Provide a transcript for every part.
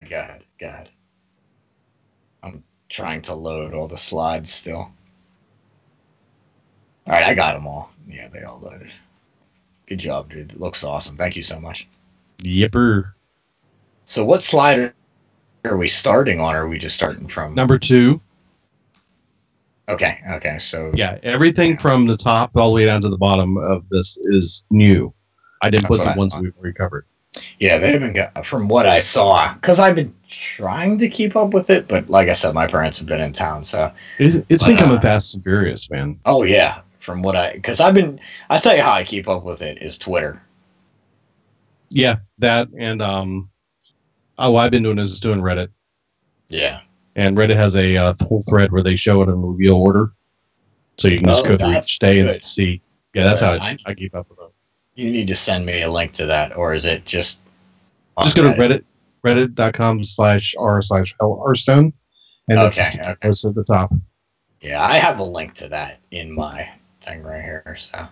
God, God. I'm trying to load all the slides still. All right, I got them all. Yeah, they all loaded. Good job, dude. It looks awesome. Thank you so much. Yipper. So what slide are we starting on, or are we just starting from... Number 2. Okay, okay, so... Yeah, everything from the top all the way down to the bottom of this is new. I didn't put the ones we've already covered. Yeah, they haven't got... From what I saw, because I've been trying to keep up with it, but like I said, my parents have been in town, so... It's becoming fast and furious, man. Oh, yeah. From what because I've been... I'll tell you how I keep up with it is Twitter. Yeah, that and... what I've been doing is doing Reddit. Yeah. And Reddit has a whole thread where they show it in reveal order. So you can just go through each day and see. Yeah, that's how I keep up with it. You need to send me a link to that, or is it just... Just go to Reddit, reddit.com/r/Hearthstone, and it's posted at the top. Yeah, I have a link to that in my thing right here. So.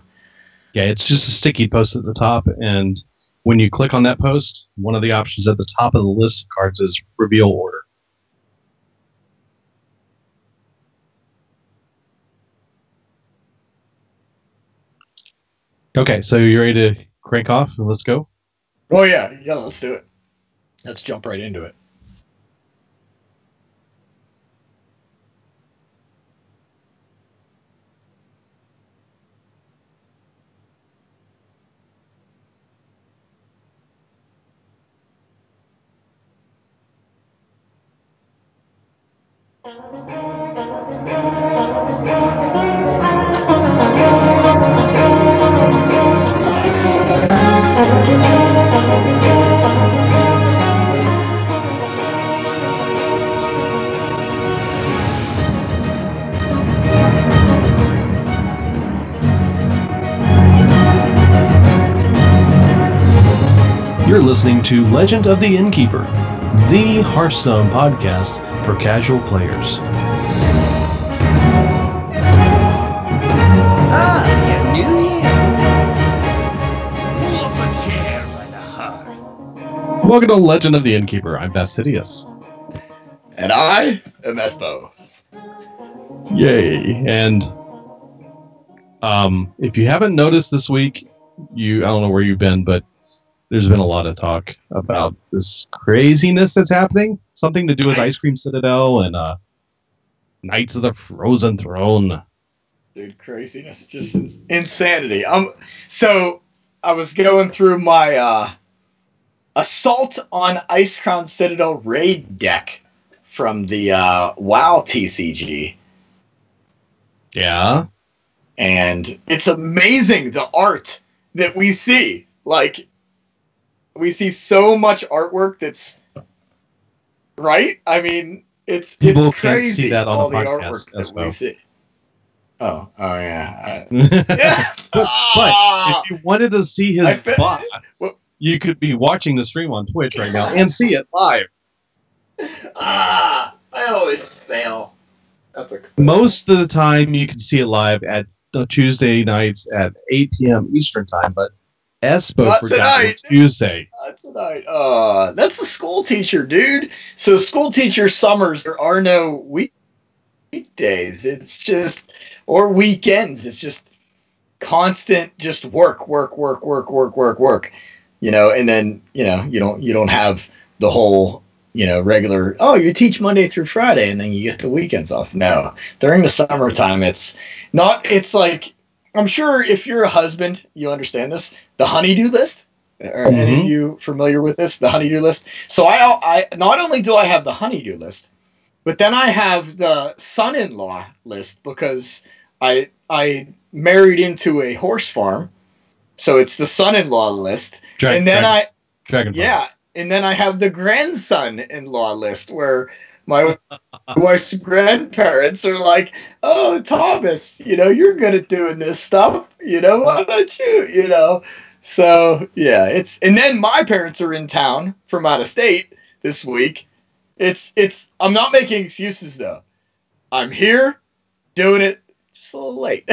Yeah, it's just a sticky post at the top, and when you click on that post, one of the options at the top of the list of cards is reveal order. Okay, so you ready to crank off and let's go? Oh, yeah. Yeah, let's do it. Let's jump right into it. You're listening to Legend of the Innkeeper, the Hearthstone podcast for casual players. Ah, you're new here. Pull up a chair by the hearth. Welcome to Legend of the Innkeeper. I'm Bastidius. And I am Espo. Yay. And if you haven't noticed this week, I don't know where you've been, but there's been a lot of talk about this craziness that's happening. Something to do with Ice Cream Citadel and Knights of the Frozen Throne. Dude, craziness. Just insanity. So I was going through my Assault on Ice Crown Citadel raid deck from the WoW TCG. Yeah. And it's amazing the art that we see. Like, we see so much artwork that's right. I mean, it's people crazy. Can't see that on all the the podcast artwork as that well. we see. Oh yeah. Yes. But if you wanted to see his bots, you could be watching the stream on Twitch right now and see it live. I always fail. Most of the time, you can see it live at Tuesday nights at 8 p.m. Eastern time, but Espo forgot Tuesday. Not tonight. That's the school teacher, dude. So school teacher summers, there are no weekdays. It's just, or weekends. It's just constant, just work. You know, and then you don't have the whole regular. Oh, you teach Monday through Friday, and then you get the weekends off. No, during the summertime, it's not. It's like, I'm sure if you're a husband, you understand this. The honeydew list. Are any of you familiar with this? The honeydew list. So I not only do I have the honeydew list, but then I have the son-in-law list because I married into a horse farm, so it's the son-in-law list. And then I have the grandson-in-law list where my wife's grandparents are like, "Oh, Thomas, you're good at doing this stuff. Why don't you? So yeah, and then my parents are in town from out of state this week. I'm not making excuses though. I'm here doing it just a little late.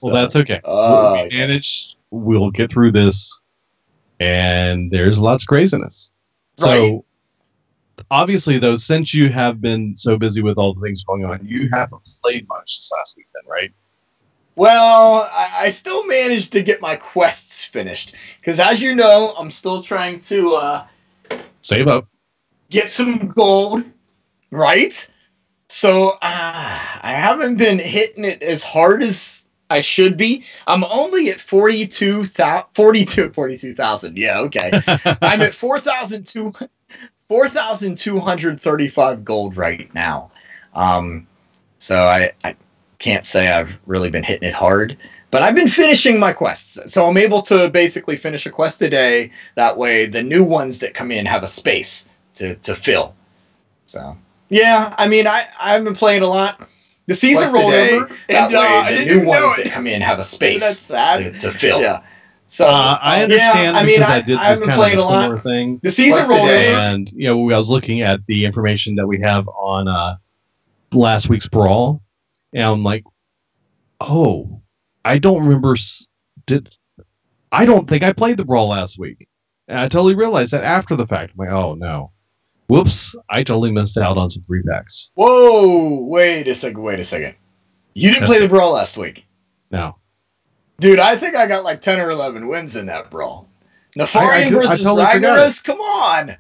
Well, that's okay. We managed. We'll get through this, and there's lots of craziness. So Right. obviously, though, since you have been so busy with all the things going on, you haven't played much this last weekend, right? Well, I still managed to get my quests finished because, as you know, I'm still trying to Save up. get some gold, right? So I haven't been hitting it as hard as I should be. I'm only at 42,000. Yeah, okay. I'm at 4,235 gold right now. So I can't say I've really been hitting it hard, but I've been finishing my quests. So I'm able to basically finish a quest a day. That way the new ones that come in have a space to fill. So yeah, I mean I've been playing a lot. The season Quest a rolled day, over. and, That I way the didn't new even know ones it. that come in have a space That's sad. to fill. Yeah. So I understand yeah, I mean because I did I've this been kind of playing a a lot. similar thing. The season Quest a rolled day. over. And I was looking at the information that we have on last week's brawl, and I'm like, oh, I don't remember. I don't think I played the brawl last week, and I totally realized that after the fact. I'm like, oh no, whoops! I totally missed out on some free packs. Whoa! Wait a second. You didn't Yes, play sir. the brawl last week, No, dude. I think I got like 10 or 11 wins in that brawl. Nefarian I versus totally forgot Ragnaros. Come on.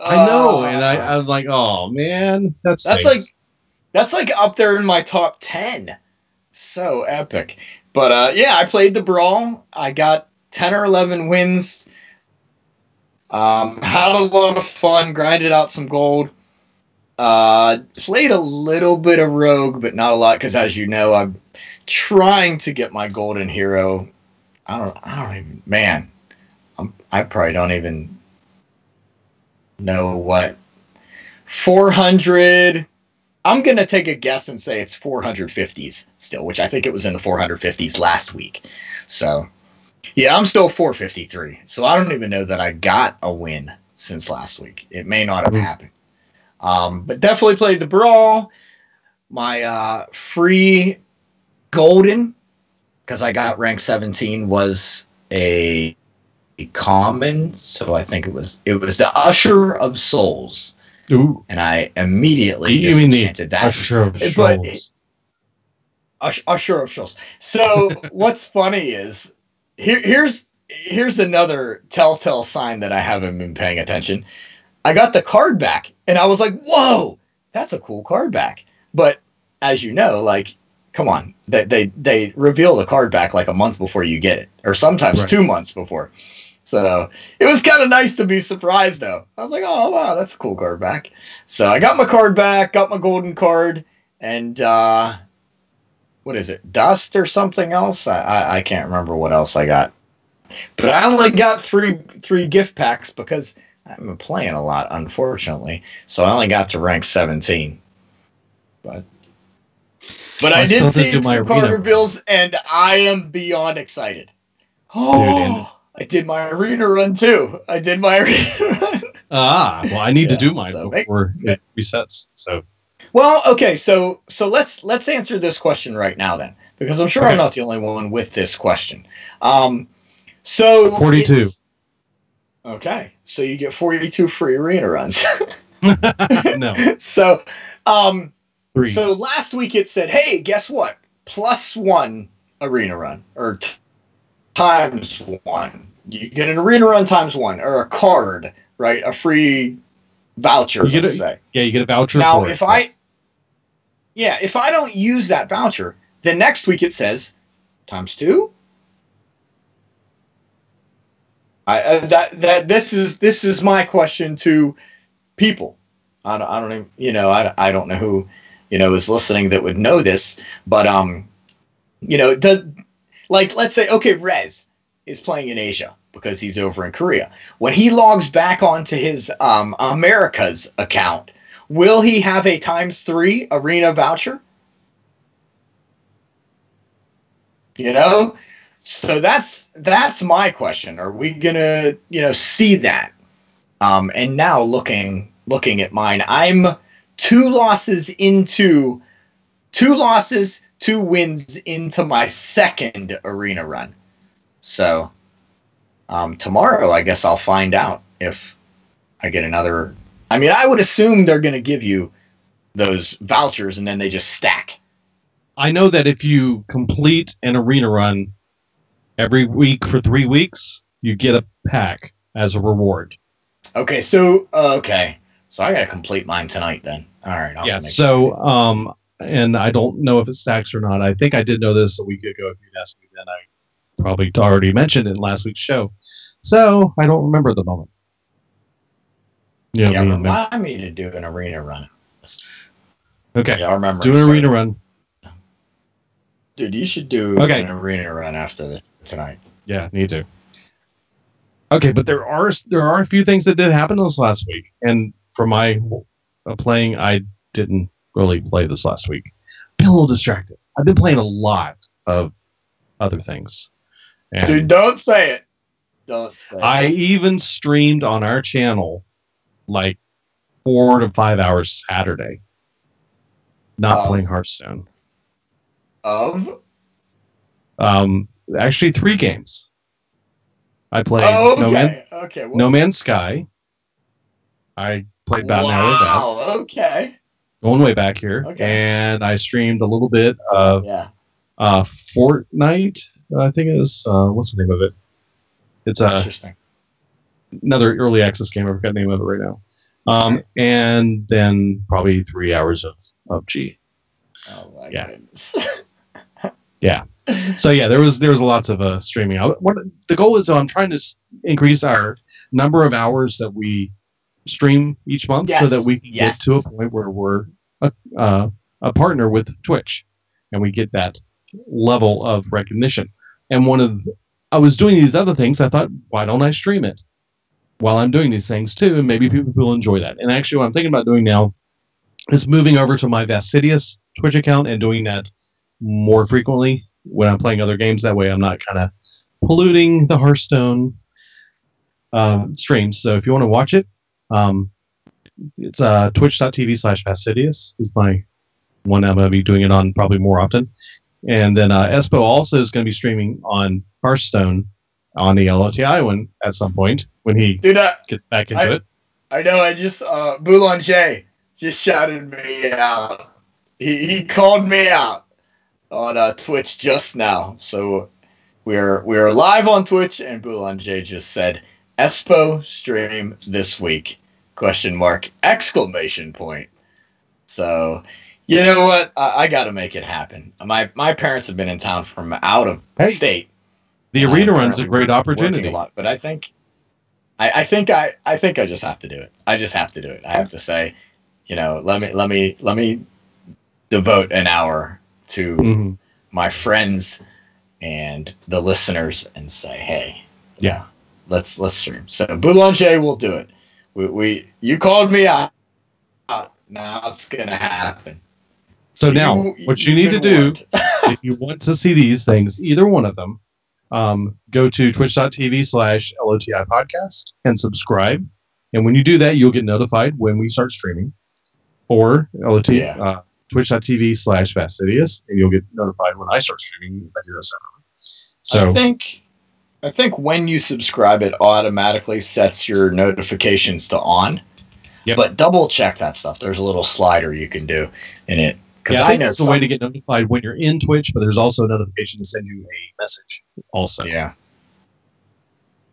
I know, and I'm like, oh man, that's like up there in my top 10. So epic. But yeah, I played the brawl. I got 10 or 11 wins. Had a lot of fun. Grinded out some gold. Played a little bit of rogue, but not a lot because, as you know, I'm trying to get my golden hero. I don't even. Man, I probably don't even know what 400. I'm gonna take a guess and say it's 450s still, which I think it was in the 450s last week. So yeah, I'm still 453. So I don't even know that I got a win since last week. It may not have happened. But definitely played the brawl. My free golden, because I got rank 17, was a common. So I think it was the Usher of Souls. Ooh, And I immediately you mean the disenchanted that. Usher of But Shoals. Usher of Souls. So what's funny is here's another telltale sign that I haven't been paying attention. I got the card back, and I was like, "Whoa, that's a cool card back." But as you know, like, come on, they reveal the card back like a month before you get it, or sometimes Right. 2 months before. So it was kind of nice to be surprised, though. I was like, "Oh wow, that's a cool card back." So I got my card back, got my golden card, and what is it, dust or something else? I can't remember what else I got, but I only got three gift packs because I've been playing a lot, unfortunately. So I only got to rank 17. But I still did did see do my some card arena. reveals, and I am beyond excited. Dude, and- Oh, I did my arena run too. well, I need to Yeah, do mine so before it resets. So Well, okay, so let's answer this question right now then, because I'm sure Okay. I'm not the only one with this question. So 42. it's- Okay, so you get 42 free arena runs. no, So, 3. so last week it said, "Hey, guess what? +1 arena run or times 1. You get an arena run times 1, or a card, right? A free voucher, You get let's a- say." Yeah, you get a voucher. Now, for it, if I yes. if I don't use that voucher, then next week it says times 2. This is my question to people. I don't even, I don't know who is listening that would know this, but does, like, let's say, okay, Rez is playing in Asia because he's over in Korea. When he logs back onto his America's account, will he have a ×3 arena voucher? So that's my question. Are we gonna see that? And now looking at mine, I'm 2 losses, 2 wins into my second arena run. So tomorrow, I guess I'll find out if I get another. I mean, I would assume they're going to give you those vouchers and then they just stack. I know that if you complete an arena run every week for 3 weeks, you get a pack as a reward. Okay, so I got to complete mine tonight then. All right. Yeah. So, and I don't know if it stacks or not. I think I did know this a week ago. If you'd asked me then, I probably already mentioned it in last week's show. So I don't remember at the moment. Yeah, remind me to do an arena run. Okay. Yeah, I remember. Do an arena run. Dude, you should do an arena run after this tonight. Yeah, need to. Okay, but there are a few things that did happen this last week, and for my playing, I didn't really play this last week. Been a little distracted. I've been playing a lot of other things. And dude, don't say it. Don't say it. I even streamed on our channel like 4 to 5 hours Saturday. Not playing Hearthstone. Actually 3 games. I played No Man's Sky. I played about an hour of that. Wow, okay. Going way back here. Okay. And I streamed a little bit of Fortnite, I think it is. What's the name of it? It's interesting. Another early access game. I forgot the name of it right now. And then probably 3 hours of G. Oh my goodness. Yeah. So yeah, there was lots of streaming. The goal is I'm trying to increase our number of hours that we stream each month, so that we can get to a point where we're a partner with Twitch, and we get that level of recognition. And I was doing these other things. I thought, why don't I stream it while I'm doing these things too? And maybe people will enjoy that. And actually, what I'm thinking about doing now is moving over to my Vastidius Twitch account and doing that more frequently when I'm playing other games. That way I'm not kind of polluting the Hearthstone streams. So if you want to watch it, it's twitch.tv/Vastidius is my one I'm going to be doing it on probably more often. And then Espo also is going to be streaming on Hearthstone on the LOTI one at some point when he gets back into it. I know. I just Boulanger just shouted me out. He called me out on Twitch just now. So we're live on Twitch, and Boulanger just said Espo stream this week ? ! Exclamation point. So you know what? I got to make it happen. My parents have been in town from out of state. The arena run's a great opportunity. A lot, but I think I just have to do it. I just have to do it. I have to say, let me devote an hour to my friends and the listeners and say, hey, let's stream. So Boulanger will do it. You called me out. Now it's gonna happen. So now, what you need to do, if you want to see these things, either one of them, go to twitch.tv/LOTI podcast and subscribe. And when you do that, you'll get notified when we start streaming. Or twitch.tv/Vastidius, and you'll get notified when I start streaming if I do this separately. So I think when you subscribe, it automatically sets your notifications to on. Yep. But double check that stuff. There's a little slider you can do in it. Yeah, I think there's a way to get notified when you're in Twitch, but there's also a notification to send you a message also. Yeah.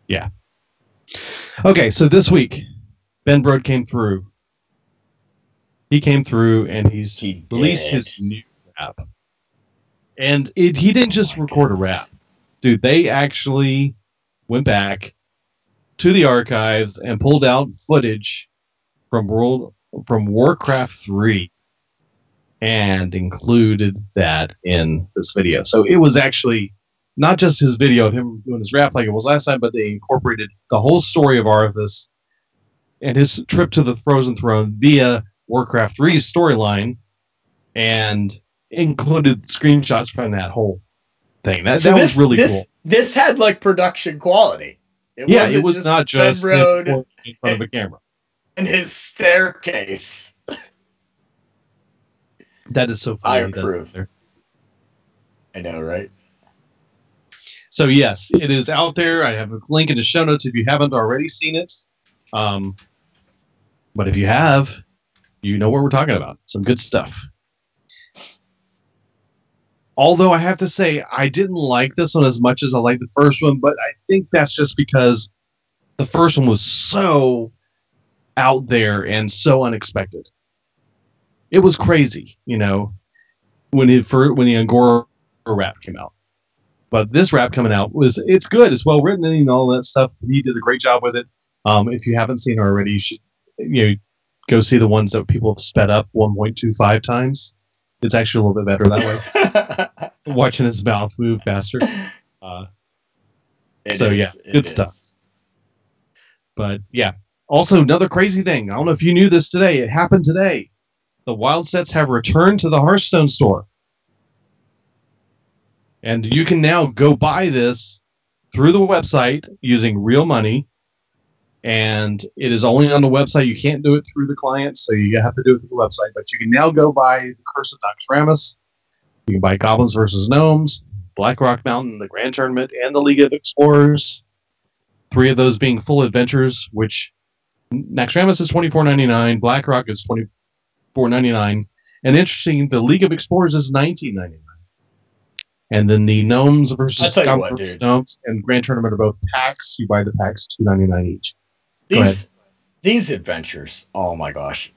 Yeah. Okay, so this week, Ben Brode came through. He came through, and he released his new rap. And he didn't just record a rap. Dude, they actually went back to the archives and pulled out footage from Warcraft 3 and included that in this video. So it was actually not just his video of him doing his rap like it was last time, but they incorporated the whole story of Arthas and his trip to the Frozen Throne via Warcraft 3's storyline, and included screenshots from that whole thing. That was really cool. This had like production quality. It was not just in front of a camera. And his staircase. That is so funny. I approve. I know, right? So yes, it is out there. I have a link in the show notes if you haven't already seen it. But if you have, you know what we're talking about. Some good stuff. Although I have to say, I didn't like this one as much as I liked the first one, but I think that's just because the first one was so out there and so unexpected. It was crazy, you know, when the Angora rap came out. But this rap coming out it's good. It's well written and all that stuff. He did a great job with it. If you haven't seen it already, you should go see the ones that people have sped up 1.25 times. It's actually a little bit better that way. Watching his mouth move faster. Good stuff. But yeah, also another crazy thing. I don't know if you knew this today. It happened today. The Wild Sets have returned to the Hearthstone store. And you can now go buy this through the website using real money. And it is only on the website. You can't do it through the client, so you have to do it through the website. But you can now go buy the Curse of Naxxramas. You can buy Goblins versus Gnomes, Black Rock Mountain, the Grand Tournament, and the League of Explorers. 3 of those being full adventures, which Naxxramas is $24.99, Black Rock is $24.99, and interesting, the League of Explorers is $19.99. And then the Gnomes versus Gnomes and Grand Tournament are both packs. You buy the packs $2.99 each. These adventures, oh my gosh,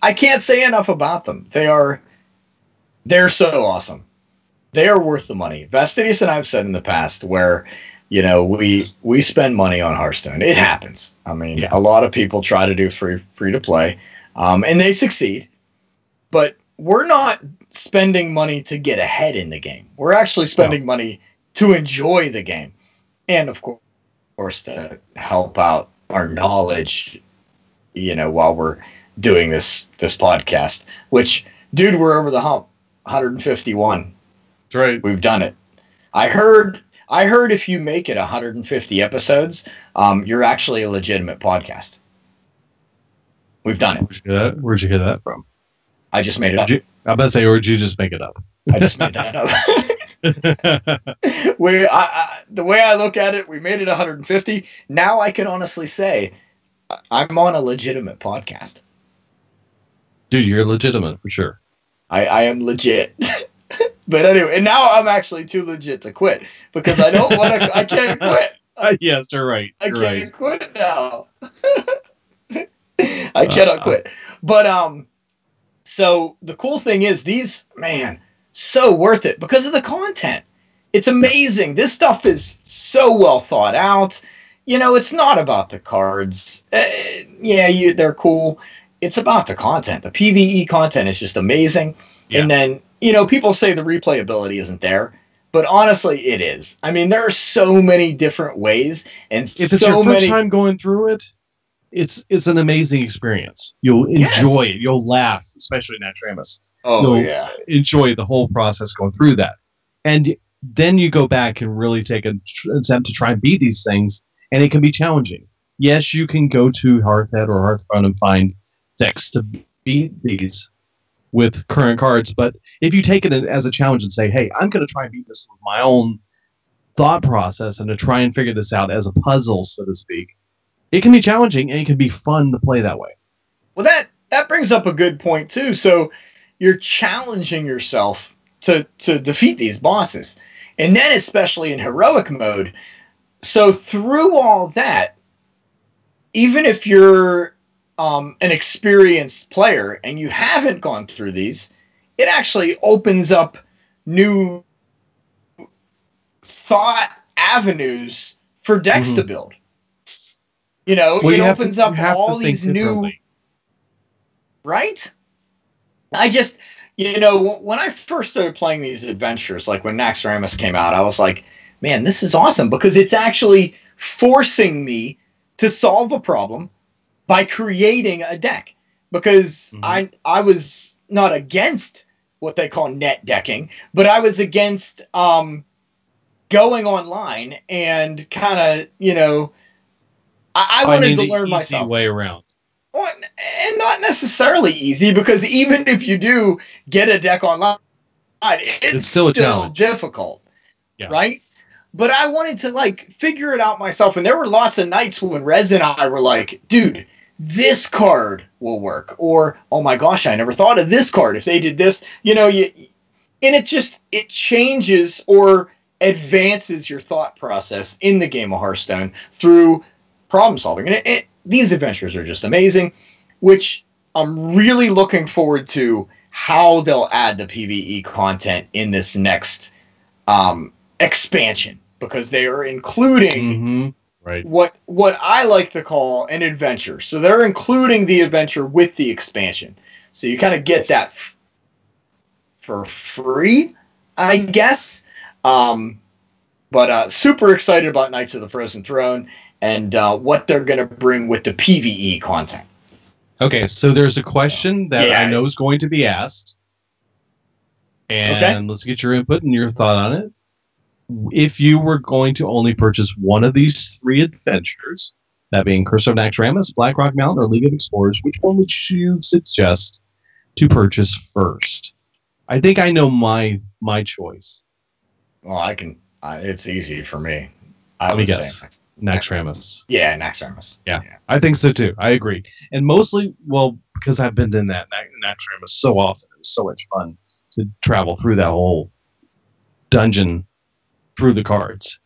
I can't say enough about them. They're so awesome. They are worth the money. Vestidius and I have said in the past where, we spend money on Hearthstone. It happens. I mean, a lot of people try to do free to play, and they succeed. But we're not spending money to get ahead in the game. We're actually spending money to enjoy the game, and of course to help out our knowledge, while we're doing this podcast. Which, dude, we're over the hump. 151. That's right. We've done it. I heard if you make it 150 episodes, you're actually a legitimate podcast. We've done it. Where'd you hear that from? I just made it up. I'm about to say, or did you just make it up? I just made that up. The way I look at it, we made it 150. Now I can honestly say I'm on a legitimate podcast. Dude, you're legitimate for sure. I am legit. But anyway, and now I'm actually too legit to quit because I don't want to. I can't quit. Yes, you're right. I can't quit now. I cannot quit. But so the cool thing is these, man, so worth it because of the content. It's amazing. This stuff is so well thought out. It's not about the cards. They're cool. It's about the content. The PvE content is just amazing. Yeah. And then, people say the replayability isn't there, but honestly, it is. I mean, there are so many different ways, and if it's your first time going through it, it's an amazing experience. You'll enjoy it. You'll laugh, especially in Naxxramas. You'll enjoy the whole process going through that, and then you go back and really take an attempt to try and beat these things, and it can be challenging. Yes, you can go to Hearthhead or Hearthstone and find decks to beat these with current cards, but if you take it as a challenge and say, hey, I'm going to try and beat this with my own thought process and to try and figure this out as a puzzle, so to speak, it can be challenging and it can be fun to play that way. Well, that brings up a good point too. So you're challenging yourself to defeat these bosses, and then especially in heroic mode. So through all that, even if you're an experienced player and you haven't gone through these, it actually opens up new thought avenues for decks to build. It opens up all these new, right? I just, when I first started playing these adventures, like when Naxxramas came out, I was like, man, this is awesome because it's actually forcing me to solve a problem by creating a deck, because I was not against what they call net decking, but I was against going online and kind of, I wanted to learn myself. Easy way around. Well, and not necessarily easy, because even if you do get a deck online, it's still a challenge. Difficult, right? But I wanted to figure it out myself, and there were lots of nights when Rez and I were like, dude, this card will work, or oh my gosh, I never thought of this card. If they did this, and it changes or advances your thought process in the game of Hearthstone through problem solving. And these adventures are just amazing, which I'm really looking forward to how they'll add the PvE content in this next expansion, because they are including right what I like to call an adventure. So they're including the adventure with the expansion. So you kind of get that for free, I guess. But super excited about Knights of the Frozen Throne and what they're going to bring with the PvE content. Okay, so there's a question that I know is going to be asked. And let's get your input and your thought on it. If you were going to only purchase one of these 3 adventures, that being Curse of Naxxramas, Blackrock Mountain, or League of Explorers, which one would you suggest to purchase first? I think I know my choice. Well, I can. It's easy for me. Let me guess. Naxxramas. Yeah, Naxxramas. Yeah, I think so too. I agree. And mostly, well, because I've been in that Naxxramas so often. It was so much fun to travel through that whole dungeon through the cards,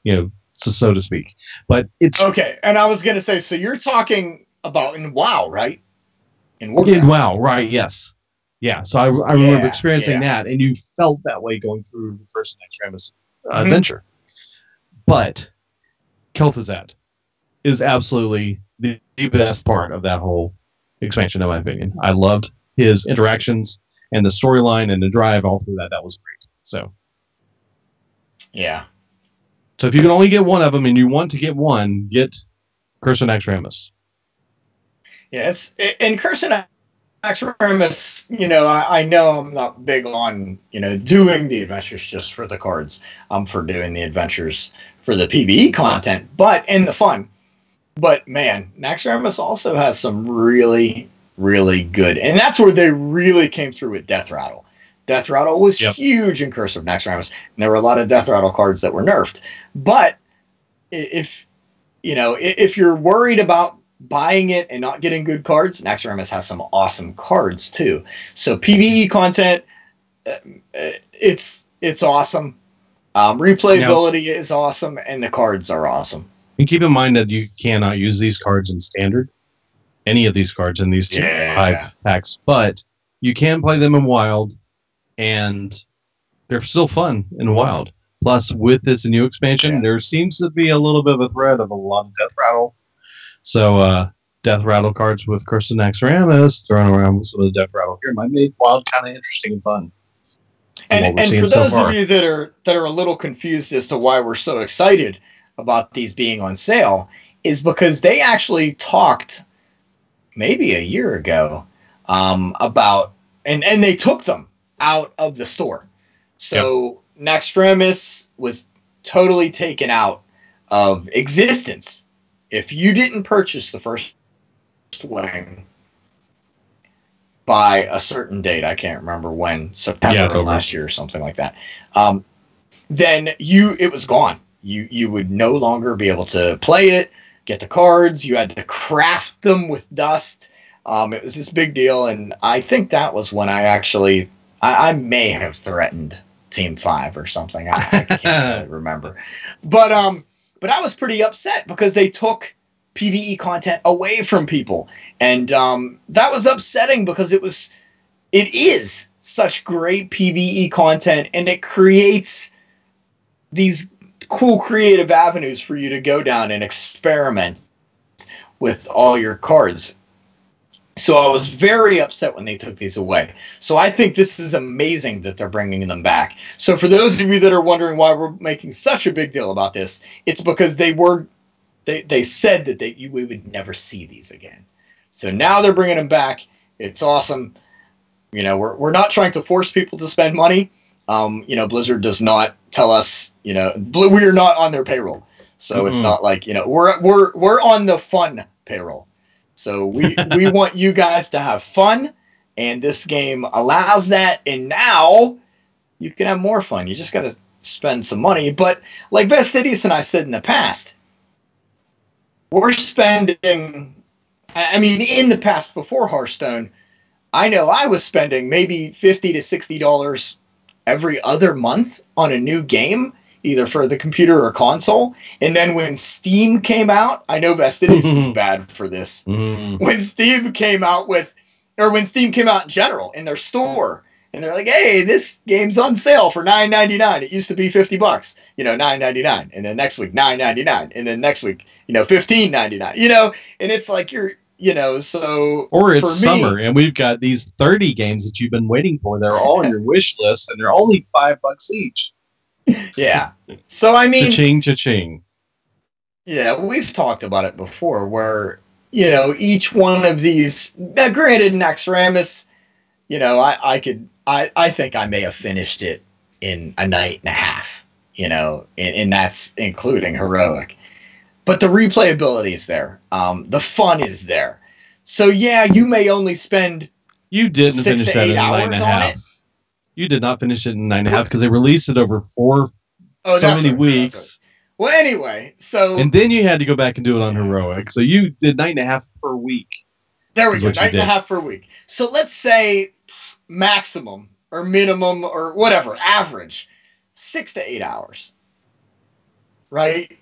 so to speak. But it's... Okay, and I was going to say, so you're talking about in WoW, right? In WoW, right, yes. Yeah, so I remember experiencing that, and you felt that way going through the first Naxxramas adventure. But Kel'Thuzad is absolutely the best part of that whole expansion, in my opinion. I loved his interactions and the storyline and the drive all through that. That was great. So, yeah. So if you can only get one of them and you want to get one, get Curse of Naxxramas. Yeah, in Curse of Naxxramas, I know I'm not big on, doing the adventures just for the cards. I'm for doing the adventures for the PvE content, and the fun. But man, Naxxramas also has some really, really good, and that's where they really came through with Death Rattle. Death Rattle was huge in Curse of Naxxramas, and there were a lot of Death Rattle cards that were nerfed. But if you're worried about buying it and not getting good cards, Naxxramas has some awesome cards too. So PvE content, it's awesome. Replayability is awesome, and the cards are awesome. And keep in mind that you cannot use these cards in standard, any of these cards in these 5 packs, but you can play them in wild, and they're still fun in wild. Plus, with this new expansion, there seems to be a little bit of a thread of a lot of Death Rattle. So, Death Rattle cards with Curse of Naxxramas thrown around with some of the Death Rattle here might make wild kind of interesting and fun. And for those of you that are a little confused as to why we're so excited about these being on sale, is because they actually talked maybe a year ago about and they took them out of the store. So Naxxramas was totally taken out of existence. If you didn't purchase the first wing by a certain date, I can't remember when, September of last year or something like that, then it was gone. You would no longer be able to play it, get the cards. You had to craft them with dust. It was this big deal, and I think that was when I may have threatened Team 5 or something. I can't really remember. But I was pretty upset because they took PvE content away from people, and that was upsetting because it is such great PvE content, and it creates these cool creative avenues for you to go down and experiment with all your cards. So I was very upset when they took these away. So I think this is amazing that they're bringing them back. So for those of you that are wondering why we're making such a big deal about this, it's because they said that we would never see these again. So now they're bringing them back. It's awesome. We're not trying to force people to spend money. Blizzard does not tell us, we are not on their payroll. So it's not like, we're on the fun payroll. So we want you guys to have fun, and this game allows that, and now you can have more fun. You just got to spend some money. But like Vestidius and I said in the past, we're spending I mean, in the past before Hearthstone, I know I was spending maybe $50 to $60 every other month on a new game, either for the computer or console. And then when Steam came out, I know Vestidius is bad for this. When Steam came out when Steam came out in general in their store, and they're like, "Hey, this game's on sale for $9.99. It used to be $50, $9.99, and then next week $9.99, and then next week, $15.99, and it's like so. Or it's summer, and we've got these 30 games that you've been waiting for. They're all on your wish list, and they're only $5 each. Yeah. So I mean, cha-ching. Yeah, we've talked about it before, where each one of these. Now, granted, Naxxramas, I think I may have finished it in a night and a half, and that's including heroic. But the replayability is there. The fun is there. So yeah, you may only spend. You didn't finish that in 9.5. You did not finish it in 9.5 because they released it over so many weeks. Well, anyway, so and then you had to go back and do it on heroic. So you did 9.5 per week. There we go, 9.5 per week. So let's say maximum or minimum or whatever, average, 6 to 8 hours. Right?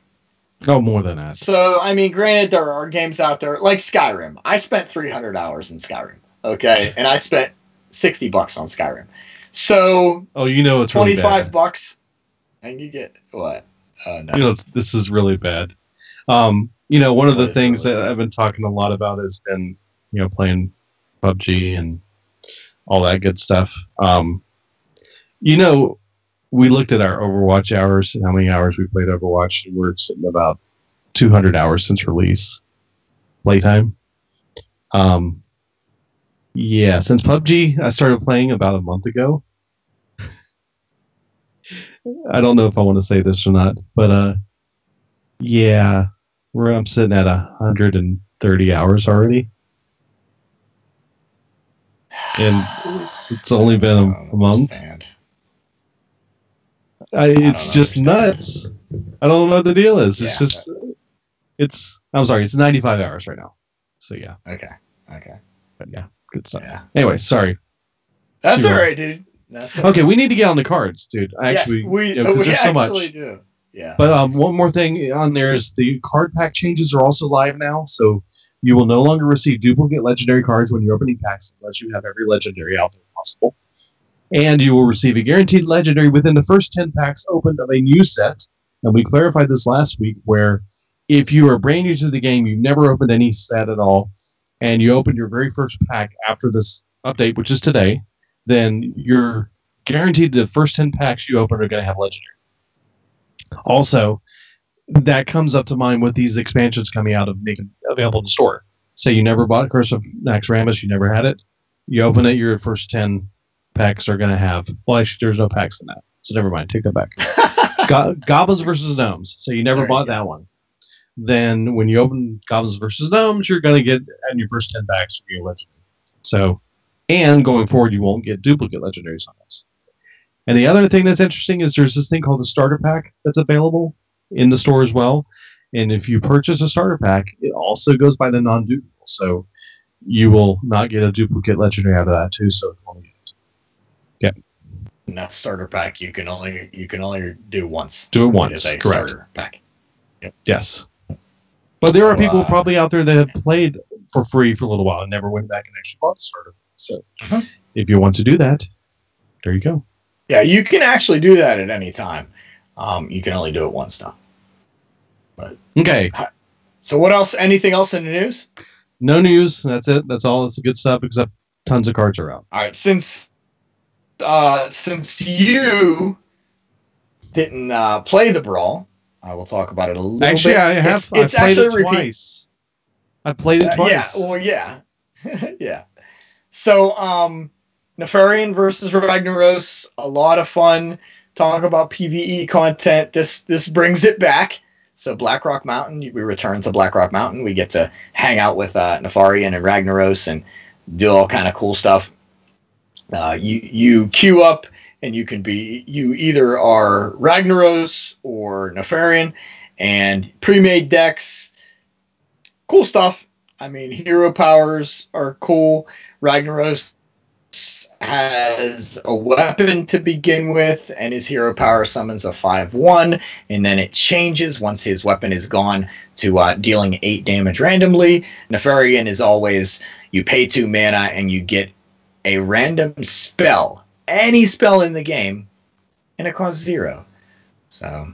Oh, more than that. So, I mean, granted, there are games out there like Skyrim. I spent 300 hours in Skyrim. Okay. And I spent $60 on Skyrim. So, it's really bad. $25 and you get what? No. This is really bad. One of the things that I've been talking a lot about has been, playing PUBG and all that good stuff. We looked at our Overwatch hours and how many hours we played Overwatch. And we're sitting about 200 hours since release playtime. Since PUBG, I started playing about a month ago. I don't know if I want to say this or not, but I'm sitting at 130 hours already. And it's only been a month. It's just nuts. I don't know what the deal is. It's I'm sorry, it's 95 hours right now. So yeah. Okay. But yeah, good stuff. Yeah. Anyway, sorry. That's all right, dude. Okay, we need to get on the cards, dude. Actually, we there's so much. Do. Yeah. But one more thing on there is the card pack changes are also live now, so you will no longer receive duplicate legendary cards when you're opening packs unless you have every legendary out there possible. And you will receive a guaranteed legendary within the first 10 packs opened of a new set. And we clarified this last week, where if you are brand new to the game, you've never opened any set at all, and you open your very first pack after this update, which is today, then you're guaranteed the first 10 packs you open are going to have legendary. Also, that comes up to mind with these expansions coming out of making available in the store. Say you never bought Curse of Naxxramas, you never had it. You open it, your first 10 packs are going to have. Well, actually, there's no packs in that, so never mind. Take that back. Goblins versus Gnomes. So you never bought that one. Then when you open Goblins versus Gnomes, you're going to get in your first 10 packs your legendary. So, and going forward, you won't get duplicate legendaries on this. And the other thing that's interesting is there's this thing called the starter pack that's available in the store as well. And if you purchase a starter pack, it also goes by the non-duplicate. So you will not get a duplicate legendary out of that too. So it's only and that starter pack you can only do once. Do it once, correct? Starter pack. Yep. Yes. But there are people probably out there that have played for free for a little while and never went back and actually bought the starter. So if you want to do that, there you go. Yeah, you can actually do that at any time. You can only do it once now. But okay. So what else? Anything else in the news? No news. That's it. That's all. It's the good stuff, except tons of cards are out. All right. Since you didn't play the Brawl, I will talk about it a little bit. Actually, I have. It's played it twice. I played it twice. Yeah. Well, yeah. Yeah. So, Nefarian versus Ragnaros, a lot of fun. Talk about PvE content. This brings it back. So Blackrock Mountain, we return to Blackrock Mountain. We get to hang out with Nefarian and Ragnaros and do all kind of cool stuff. You queue up and you either are Ragnaros or Nefarian, and pre-made decks. Cool stuff. I mean, hero powers are cool. Ragnaros has a weapon to begin with, and his hero power summons a 5/1, and then it changes once his weapon is gone to dealing 8 damage randomly. Nefarian is always, you pay 2 mana and you get a random spell, any spell in the game, and it costs 0. So,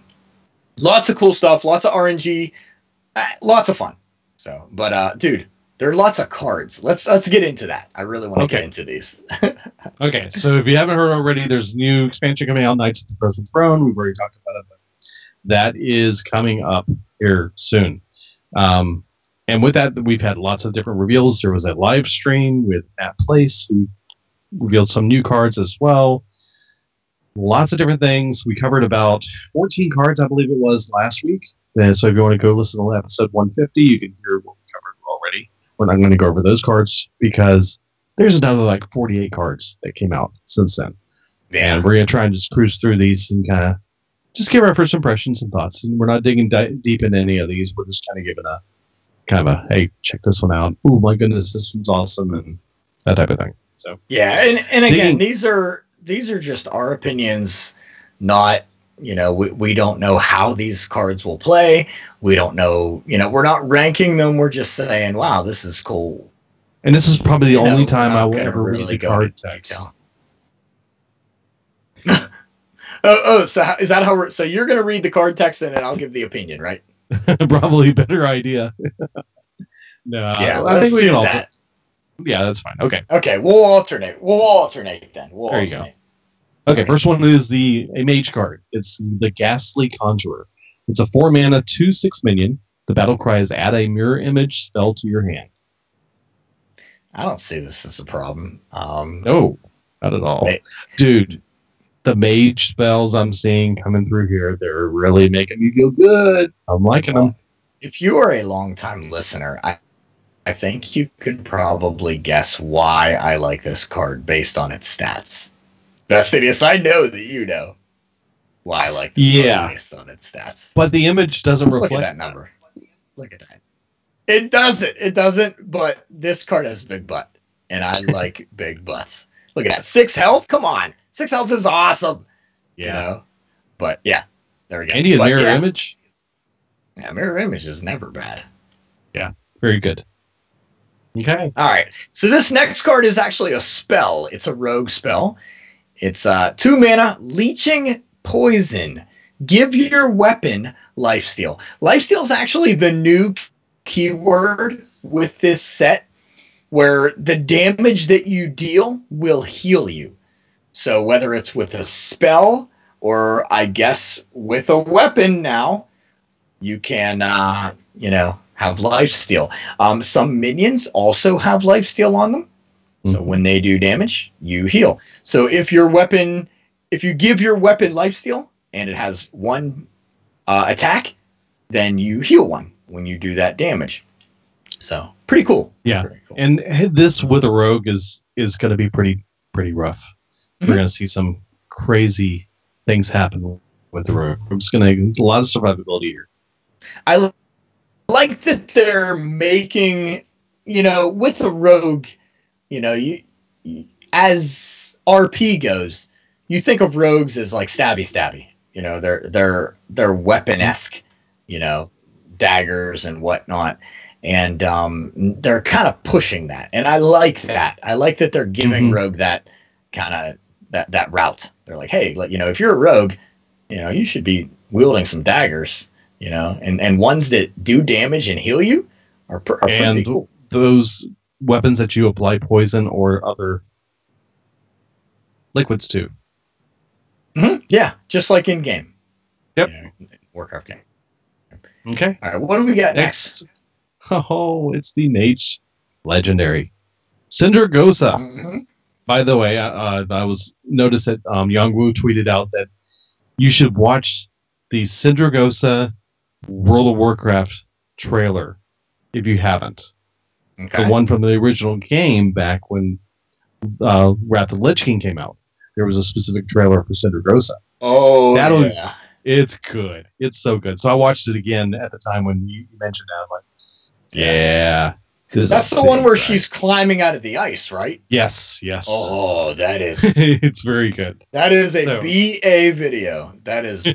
lots of cool stuff, lots of RNG, lots of fun. So, but dude, there are lots of cards. Let's get into that. I really want to get into these. Okay, so if you haven't heard already, there's a new expansion coming out, Knights of the Frozen Throne. We've already talked about it, but that is coming up here soon. And with that, we've had lots of different reveals. There was a live stream with Matt Place, who revealed some new cards as well. Lots of different things. We covered about 14 cards, I believe it was, last week. And so if you want to go listen to episode 150, you can hear what we covered already. We're not going to go over those cards because there's another like 48 cards that came out since then. Yeah. And we're going to try and just cruise through these and kind of just give our first impressions and thoughts. And we're not digging deep into any of these. We're just kind of giving a hey, check this one out. Oh my goodness, this one's awesome, and that type of thing. So yeah, and again, these are just our opinions, not, we don't know how these cards will play. We don't know, we're not ranking them. We're just saying, wow, this is cool. And this is probably the only time I will ever read the card text. So is that how so you're going to read the card text and then I'll give the opinion, right? Probably a better idea. No, yeah, I think we can alternate. Yeah, that's fine. Okay, we'll alternate. There you go. Okay, first one is a mage card. It's the Ghastly Conjurer. It's a 4-mana 2/6 minion. The battle cry is add a mirror image spell to your hand. I don't see this as a problem. No, not at all. Dude, the mage spells I'm seeing coming through here, they're really making me feel good. I'm liking them. If you are a long-time listener, I think you can probably guess why I like this card based on its stats. Vestidius, I know that you know why I like this card based on its stats. But the image doesn't reflect look at that number. Look at that. It doesn't, but this card has a big butt, and I like big butts. Look at that. 6 health? Come on. 6 health is awesome. Yeah. But yeah, there we go. And a mirror image? Yeah, mirror image is never bad. Yeah, very good. Okay. All right. So this next card is actually a spell. It's a rogue spell. It's 2 mana, Leeching Poison. Give your weapon lifesteal. Lifesteal is actually the new keyword with this set, where the damage that you deal will heal you. So whether it's with a spell or I guess with a weapon now, you can, have lifesteal. Some minions also have lifesteal on them. So when they do damage, you heal. So if you give your weapon lifesteal and it has 1 attack, then you heal 1 when you do that damage. So pretty cool. Yeah. Pretty cool. And this with a rogue is going to be pretty rough. Mm-hmm. We're going to see some crazy things happen with the rogue. It's going to a lot of survivability here. I like that they're making, with a rogue, you as RP goes, you think of rogues as like stabby. They're weapon-esque, daggers and whatnot. And they're kind of pushing that. And I like that. I like that they're giving rogue that kind of that route. They're like, hey, if you're a rogue, you should be wielding some daggers, and ones that do damage and heal you are pretty cool. Those weapons that you apply poison or other liquids to. Mm-hmm. Yeah, just like in game. Yep. Warcraft game. Okay. All right, what do we got next? Oh, it's the Mage Legendary. Syndragosa. Mm-hmm. By the way, I noticed that Yongwu tweeted out that you should watch the Syndragosa World of Warcraft trailer if you haven't. Okay. The one from the original game back when Wrath of the Lich King came out. There was a specific trailer for Syndragosa. Oh, yeah. It's good. It's so good. So I watched it again at the time when you mentioned that. I'm like, yeah, This is That's a the one big where dragon. she's climbing out of the ice, right? Yes, yes. Oh, that is It's very good. that is a So- BA video. That is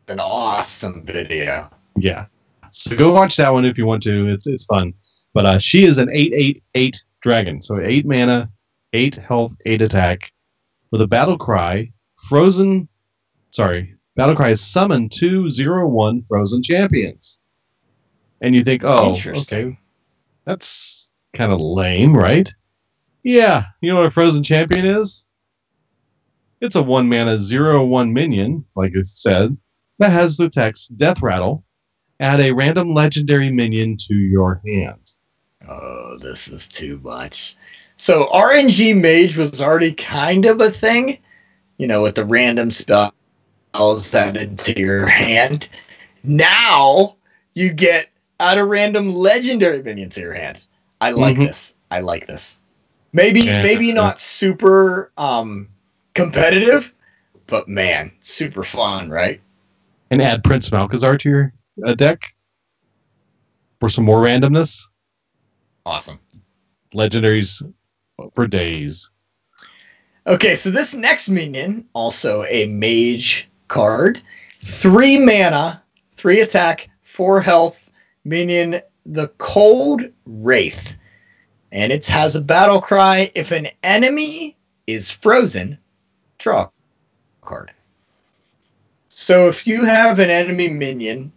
an awesome video. Yeah. So go watch that one if you want to. It's fun. But she is an 8/8/8 dragon. So 8 mana, 8 health, 8 attack with a battle cry. Battle cry is summon 2/0/1 frozen champions. And you think, oh, Interesting. okay, that's kind of lame, right? Yeah. You know what a frozen champion is? It's a 1 mana 0/1 minion, like it said, that has the text Death Rattle. Add a random legendary minion to your hand. Oh, this is too much. So RNG Mage was already kind of a thing, with the random spells added to your hand. Now you get add a random legendary minion to your hand. I like this. I like this. Maybe not super competitive, but man, super fun, right? And add Prince Malchazar to your deck for some more randomness. Awesome. Legendaries for days. Okay, so this next minion, also a mage card, 3 mana, 3 attack, 4 health, minion, the Cold Wraith. And it has a battle cry. If an enemy is frozen, draw a card. So if you have an enemy minion,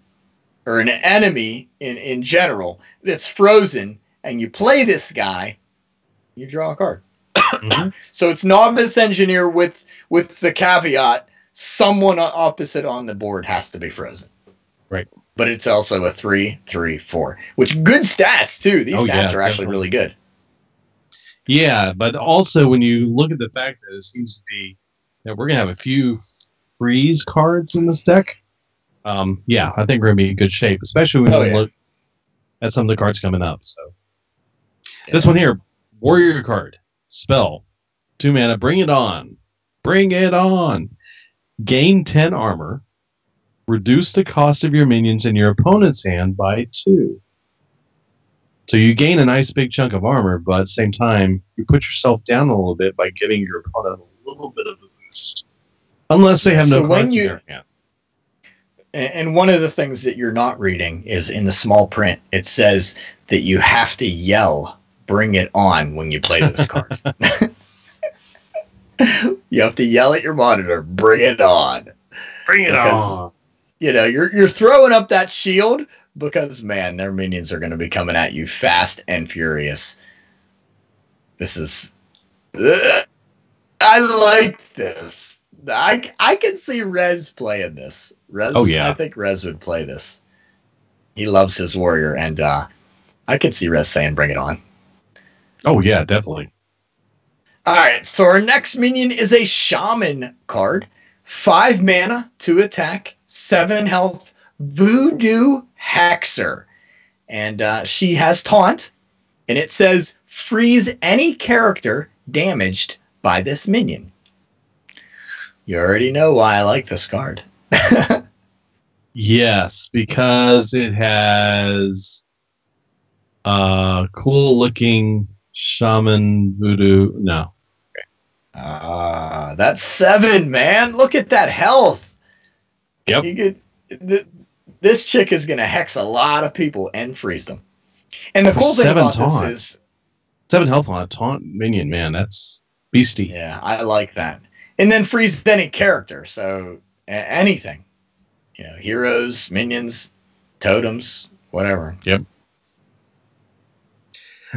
or an enemy in general, that's frozen, and you play this guy, you draw a card. Mhm. So it's Novice Engineer with the caveat, someone opposite on the board has to be frozen. Right. But it's also a 3/3/4, which good stats too. These Oh, stats yeah, are actually definitely. really good. Yeah, but also when you look at the fact that it seems to be that we're going to have a few freeze cards in this deck, yeah, I think we're going to be in good shape, especially when we look at some of the cards coming up. So this one here, Warrior card, spell, 2 mana, bring it on. Bring it on. Gain 10 armor. Reduce the cost of your minions in your opponent's hand by 2. So you gain a nice big chunk of armor, but at the same time, you put yourself down a little bit by giving your opponent a little bit of a boost. Unless they have no So when cards in you- their hand. And one of the things that you're not reading is in the small print, it says that you have to yell, bring it on, when you play this card. You have to yell at your monitor, bring it on. Bring it Because- on. You're throwing up that shield because, man, their minions are going to be coming at you fast and furious. This is... I like this. I can see Rez playing this. Rez, Oh, yeah. I think Rez would play this. He loves his warrior, and I could see Rez saying, bring it on. Oh, yeah, definitely. All right, so our next minion is a Shaman card. 5 mana, 2 attack, 7 health, Voodoo Hexer. And she has Taunt, and it says, freeze any character damaged by this minion. You already know why I like this card. Yes, because it has cool looking shaman voodoo. No. That's 7, man. Look at that health. Yep. You could, this chick is going to hex a lot of people and freeze them. And the For cool thing 7 about taunt. this is, 7 health on a taunt minion, man. That's beastie. yeah, I like that. And then freeze any character. So anything, heroes, minions, totems, whatever. Yep.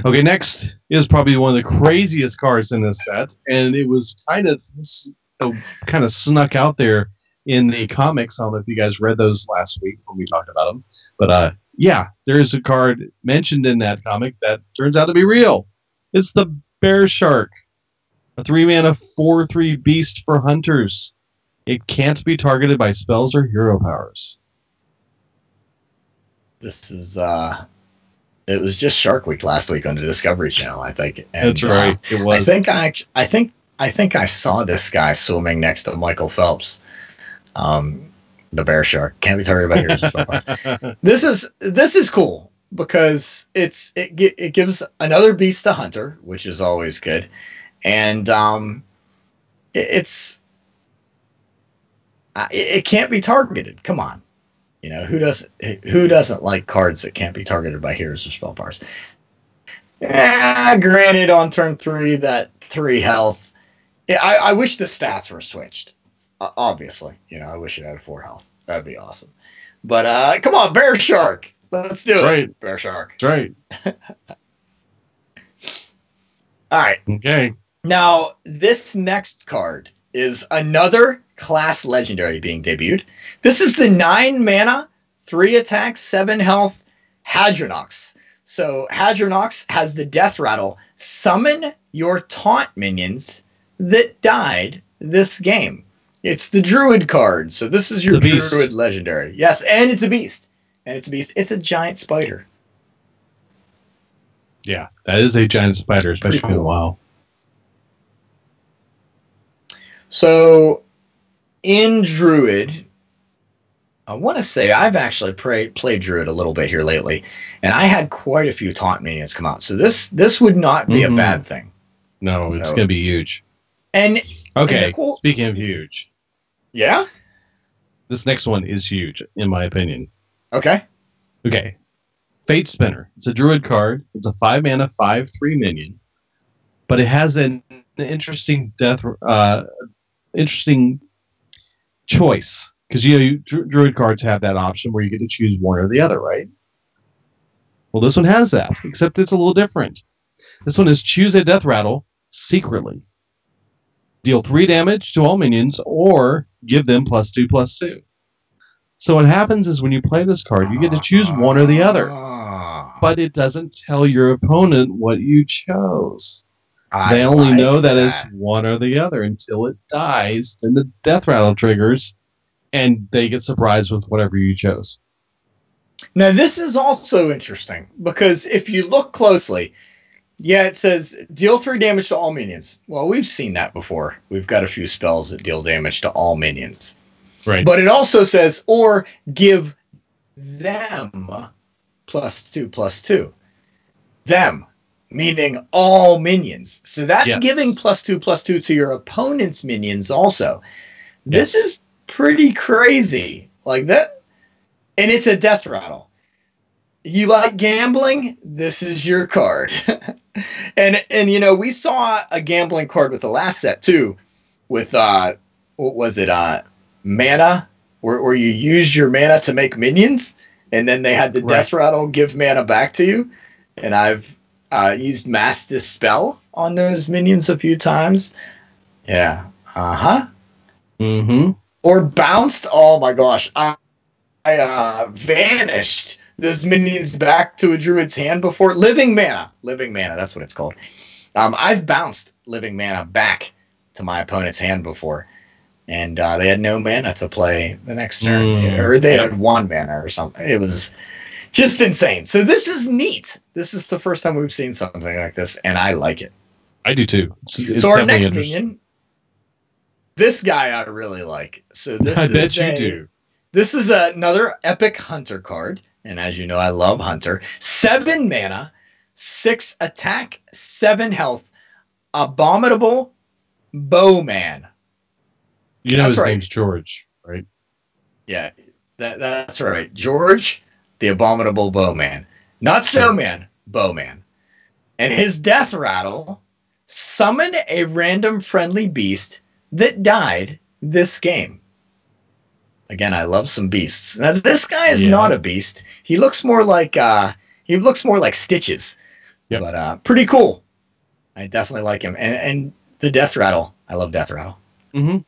Okay, next is probably one of the craziest cards in this set, and it was kind of snuck out there in the comics. I don't know if you guys read those last week when we talked about them, but yeah, there's a card mentioned in that comic that turns out to be real. It's the Bear Shark, a 3 mana 4/3 beast for hunters. It can't be targeted by spells or hero powers. This is it was just Shark Week last week on the Discovery Channel, I think. And, That's right. It was. I think I saw this guy swimming next to Michael Phelps. The Bear Shark can't be targeted by heroes. This is cool. because it gives another beast to Hunter, which is always good, and it's it can't be targeted. Come on, you know who doesn't like cards that can't be targeted by heroes or spell powers? Granted, on turn 3, that 3 health. Yeah, I wish the stats were switched. Obviously, you know, I wish it had 4 health. That'd be awesome. But come on, Bear Shark. Let's do it. Bear Shark. That's right. All right. Okay. Now, this next card is another class legendary being debuted. This is the 9 mana, 3 attacks, 7 health Hadronox. So Hadronox has the death rattle. Summon your taunt minions that died this game. It's the Druid card. So this is your Druid legendary. Yes, and it's a beast. It's a giant spider. Yeah, that is a giant spider, especially in WoW. So in Druid, I want to say I've actually played Druid a little bit here lately, and I had quite a few taunt minions come out. So this would not be a bad thing. No, it's going to be huge. And okay, speaking of huge. Yeah? This next one is huge, in my opinion. Okay. Fate Spinner. It's a Druid card. It's a 5 mana, 5/3 minion. But it has an interesting interesting choice. Because Druid cards have that option where you get to choose one or the other, right? Well, this one has that, except it's a little different. This one is choose a death rattle secretly. Deal 3 damage to all minions, or give them +2/+2. So what happens is when you play this card, you get to choose one or the other. But it doesn't tell your opponent what you chose. They only know that it's one or the other until it dies. Then the death rattle triggers, and they get surprised with whatever you chose. Now, this is also interesting, because if you look closely, yeah, it says deal 3 damage to all minions. Well, we've seen that before. We've got a few spells that deal damage to all minions. Right. But it also says, or give them +2/+2. Them, meaning all minions. So that's giving +2/+2 to your opponent's minions also. This is pretty crazy. Like that. And it's a death rattle. You like gambling? This is your card. and you know, we saw a gambling card with the last set too, with what was it? Mana, where you use your mana to make minions, and then they had the death rattle give mana back to you. And I've used Mass Dispel on those minions a few times. Yeah. Mm-hmm. Or bounced. Oh my gosh. I vanished those minions back to a druid's hand before. Living mana. That's what it's called. I've bounced living mana back to my opponent's hand before, and they had no mana to play the next turn, or they had 1 mana or something. It was just insane. So this is neat. This is the first time we've seen something like this, and I like it. I do too. It's so our next minion, this guy I really like. So this I bet you do. This is another epic Hunter card. And as you know, I love Hunter. 7 mana, 6 attack, 7 health. Abominable Bowman. You know his name's George, right? Yeah, that's right. George, the Abominable Bowman. Not Snowman, Bowman. And his death rattle, summon a random friendly beast that died this game. Again, I love some beasts. Now, this guy is not a beast. He looks more like Stitches. Yep. But pretty cool. I definitely like him. And the death rattle. I love death rattle. Mm-hmm.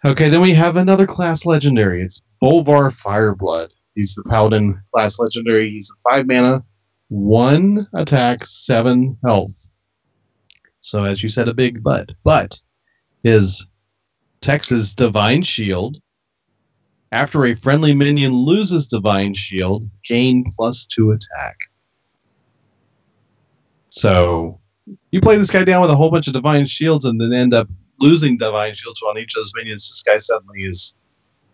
Okay, then we have another class legendary. It's Bolvar Fireblood. He's the Paladin class legendary. He's a 5 mana, 1 attack, 7 health. So as you said, a big butt. But his Texas Divine Shield. After a friendly minion loses Divine Shield, gain +2 attack. So you play this guy down with a whole bunch of Divine Shields and then end up losing Divine Shields on each of those minions. This guy suddenly is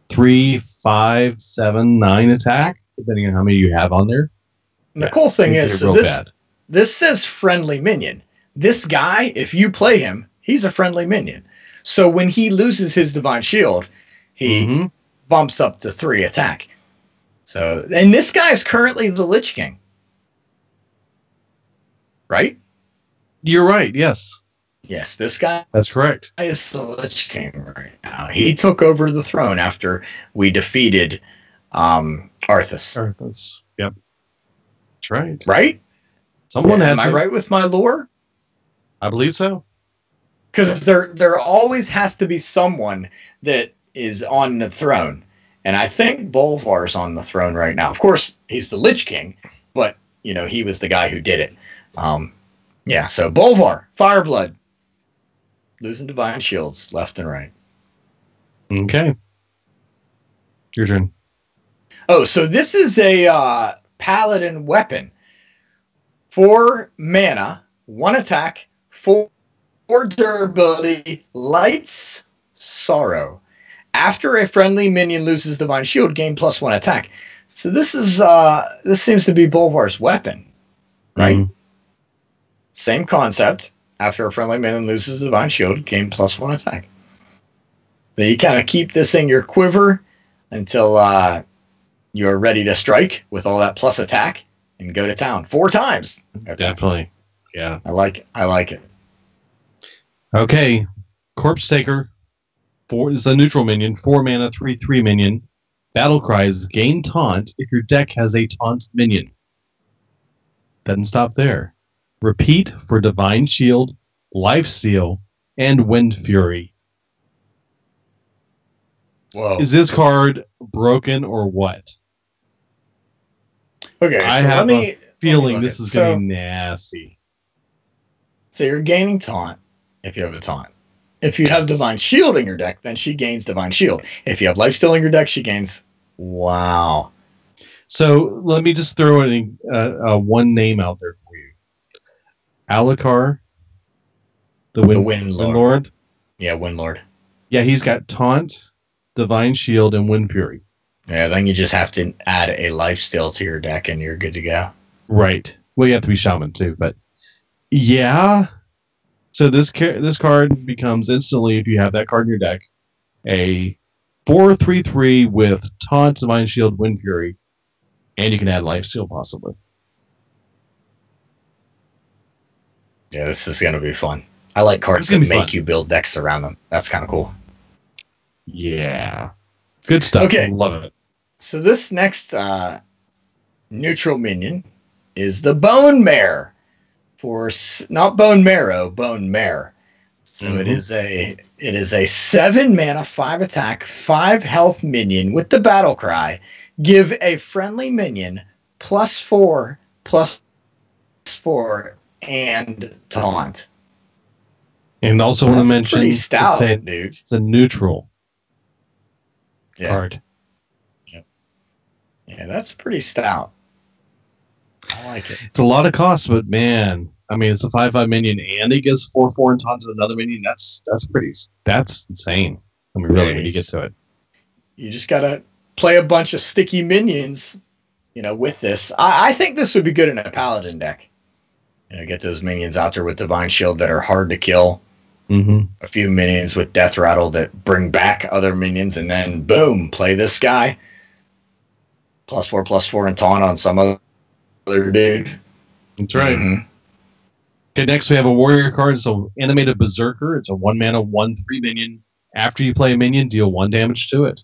3, 5, 7, 9 attack. depending on how many you have on there. And the cool thing things is, get so real this bad. this says friendly minion. This guy, if you play him, he's a friendly minion. So when he loses his divine shield, he Mhm. bumps up to 3 attack. So, and this guy is currently the Lich King, right? You're right. Yes, Yes, this guy that's correct. is the Lich King right now. He took over the throne after we defeated Arthas, Yep, that's right. right? Someone had Am I to. right with my lore? I believe so. Because there always has to be someone that is on the throne. And I think Bolvar's on the throne right now. Of course, he's the Lich King, but, you know, he was the guy who did it. Yeah, so Bolvar, Fireblood, losing divine shields left and right. Okay, your turn. Oh, so this is a paladin weapon. 4 mana, 1 attack, 4 durability, lights, sorrow. After a friendly minion loses divine shield, gain +1 attack. So this seems to be Bolvar's weapon, right? Mhm. Same concept. After a friendly minion loses divine shield, gain +1 attack. But you kind of keep this in your quiver until you're ready to strike with all that plus attack and go to town 4 times. Definitely. Yeah. I like it. Okay, Corpse Taker. 4 is a neutral minion. 4 mana, 3/3 minion. Battle cries gain taunt if your deck has a taunt minion. Doesn't stop there. Repeat for Divine Shield, Lifesteal, and Wind Fury. Whoa. Is this card broken or what? Okay, I so have a feeling look this at- is going to be nasty. So you're gaining taunt if you have a taunt. If you have divine shield in your deck, then she gains divine shield. If you have lifesteal in your deck, she gains. Wow. So let me just throw in one name out there for you. Alucard, the Wind Lord. Yeah, Windlord. Yeah, he's got Taunt, Divine Shield, and Wind Fury. Yeah, then you just have to add a lifesteal to your deck and you're good to go. Right. Well, you have to be Shaman too, but yeah. So this card becomes instantly, if you have that card in your deck, a 4/3/3 with Taunt, Divine Shield, Wind Fury, and you can add Lifesteal possibly. Yeah, this is going to be fun. I like cards It's that gonna be make fun. you build decks around them. That's kind of cool. Yeah. Good stuff. Okay. Love it. So this next neutral minion is the Bone Mare. Not Bone Marrow, Bone Mare. So it is a 7 mana, 5 attack, 5 health minion with the battle cry. Give a friendly minion +4/+4 and taunt. And also want to That's mention pretty stout, dude. dude. It's a neutral Yeah. card. Yeah, that's pretty stout. I like it. It's a lot of cost, but man, I mean, it's a 5/5 minion, and it gives 4/4 and taunt to another minion. That's insane. I mean, really, Yeah, when you get to it. You just gotta play a bunch of sticky minions, with this. I think this would be good in a paladin deck. Get those minions out there with divine shield that are hard to kill. Mm-hmm. A few minions with death rattle that bring back other minions, and then boom, play this guy. +4/+4 and taunt on some other dude. That's right. Mhm. Okay, next we have a warrior card. So animated berserker. It's a 1 mana 1/3 minion. After you play a minion, deal 1 damage to it.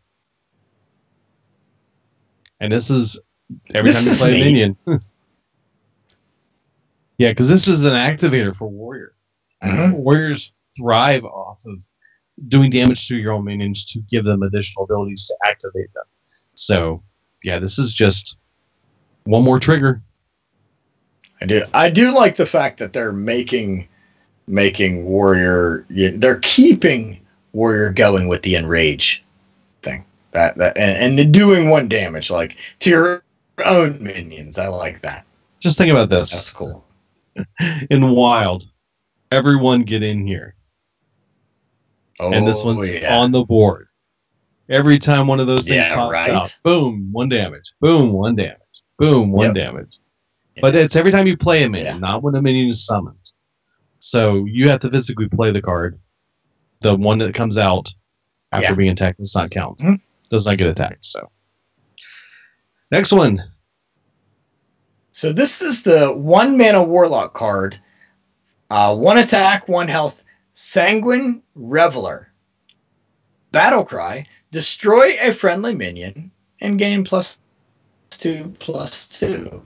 And this is every This time you is play neat. a minion. Yeah, because this is an activator for warrior. Mhm. Warriors thrive off of doing damage to your own minions to give them additional abilities to activate them. So, yeah, this is just one more trigger. I do like the fact that they're making warrior. They're keeping warrior going with the enrage thing. And they're doing 1 damage like to your own minions. I like that. Just think about That's this. cool. In Wild, everyone get in here. Oh, And this one's yeah. on the board. Every time one of those things Yeah, pops right. out, boom, 1 damage. Boom, 1 damage. Boom, 1 Yep. damage. But it's every time you play a minion, Yeah. not when a minion is summoned. So you have to physically play the card. The one that comes out after Yeah. being attacked does not count. Mhm. Does not get attacked. So next one. So this is the 1 mana Warlock card. 1 attack, 1 health. Sanguine Reveler. Battle Cry. Destroy a friendly minion and gain +2/+2.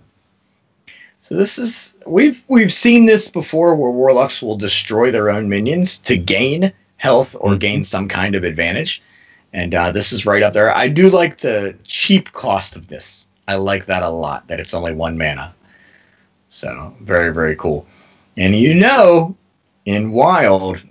So this is we've seen this before where warlocks will destroy their own minions to gain health or gain some kind of advantage. And this is right up there. I do like the cheap cost of this. I like that a lot, that it's only 1 mana. So very, very cool. And in Wild,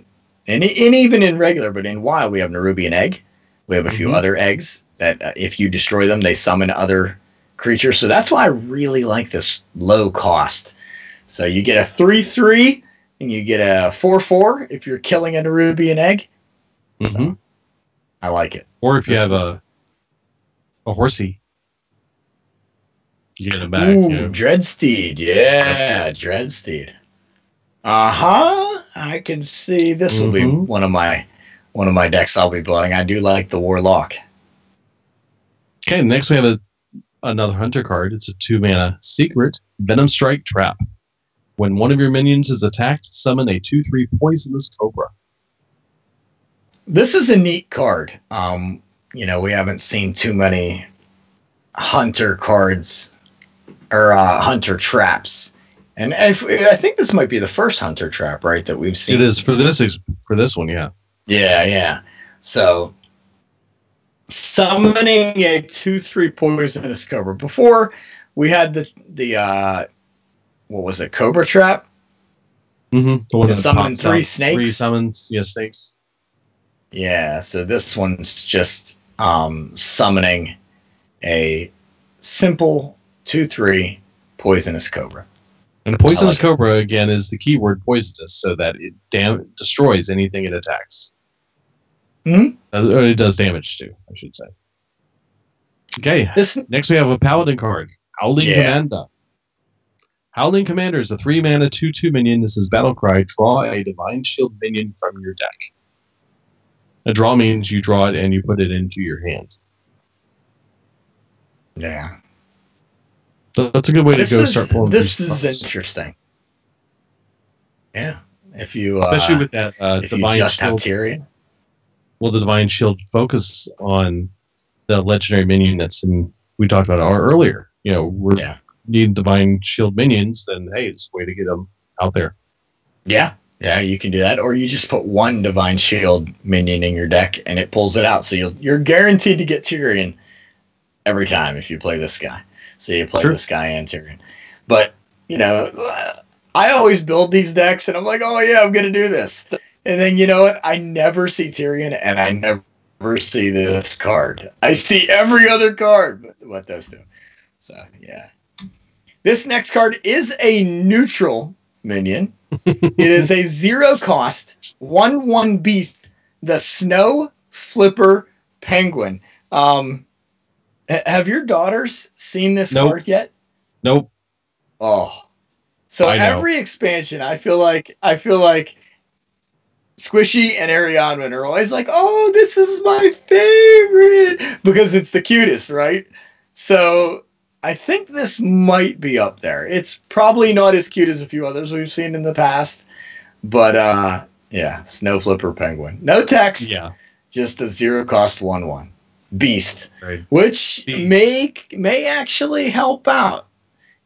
and even in regular, but in Wild, we have Nerubian Egg. We have a few other eggs that if you destroy them, they summon other creatures. So that's why I really like this low cost. So you get a 3/3 and you get a 4/4 if you're killing a Nerubian Egg. So I like it. Or if you have a horsey, you get it back. Ooh, Dreadsteed. Yeah, Dreadsteed. I can see this will be one of my decks I'll be building. I do like the Warlock. Okay, next we have another hunter card. It's a 2 mana secret Venom Strike Trap. When one of your minions is attacked, summon a 2/3 poisonous cobra. This is a neat card. We haven't seen too many hunter cards or hunter traps. And I think this might be the first hunter trap, right, that we've seen. It is for this one, yeah. Yeah. So summoning a 2/3 poisonous cobra. Before we had the what was it, Cobra Trap? The one that summoned pops 3 out. snakes. 3 summons, snakes. Yeah, so this one's just summoning a simple 2/3 poisonous cobra. And poisonous cobra, again, is the keyword poisonous, so that it destroys anything it attacks. It does damage to, I should say. Okay, next we have a paladin card, Howling Commander. Howling Commander is a 3 mana 2/2 minion. This is Battle Cry. Draw a Divine Shield minion from your deck. A draw means you draw it and you put it into your hand. Yeah. So that's a good way to go start pulling. This is interesting. Yeah. If you especially with that if Divine you just Shield. have Tyrion. Will the Divine Shield focus on the legendary minion we talked about earlier? We need Divine Shield minions, then hey, it's a way to get them out there. Yeah, you can do that, or you just put 1 Divine Shield minion in your deck and it pulls it out. So you're guaranteed to get Tyrion every time if you play this guy. So you play this guy and Tyrion. But I always build these decks and I'm like, oh yeah, I'm gonna do this. And then you know what? I never see Tyrion and I never see this card. I see every other card but those two. So yeah. This next card is a neutral minion. It is a 0 cost 1/1 beast, the Snow Flipper Penguin. Have your daughters seen this card yet? Nope. Oh. So every expansion, I feel like Squishy and Ariana are always like, oh, this is my favorite because it's the cutest, right? So I think this might be up there. It's probably not as cute as a few others we've seen in the past, but Snow Flipper Penguin. No text. Yeah. Just a 0 cost 1/1 beast, which may actually help out.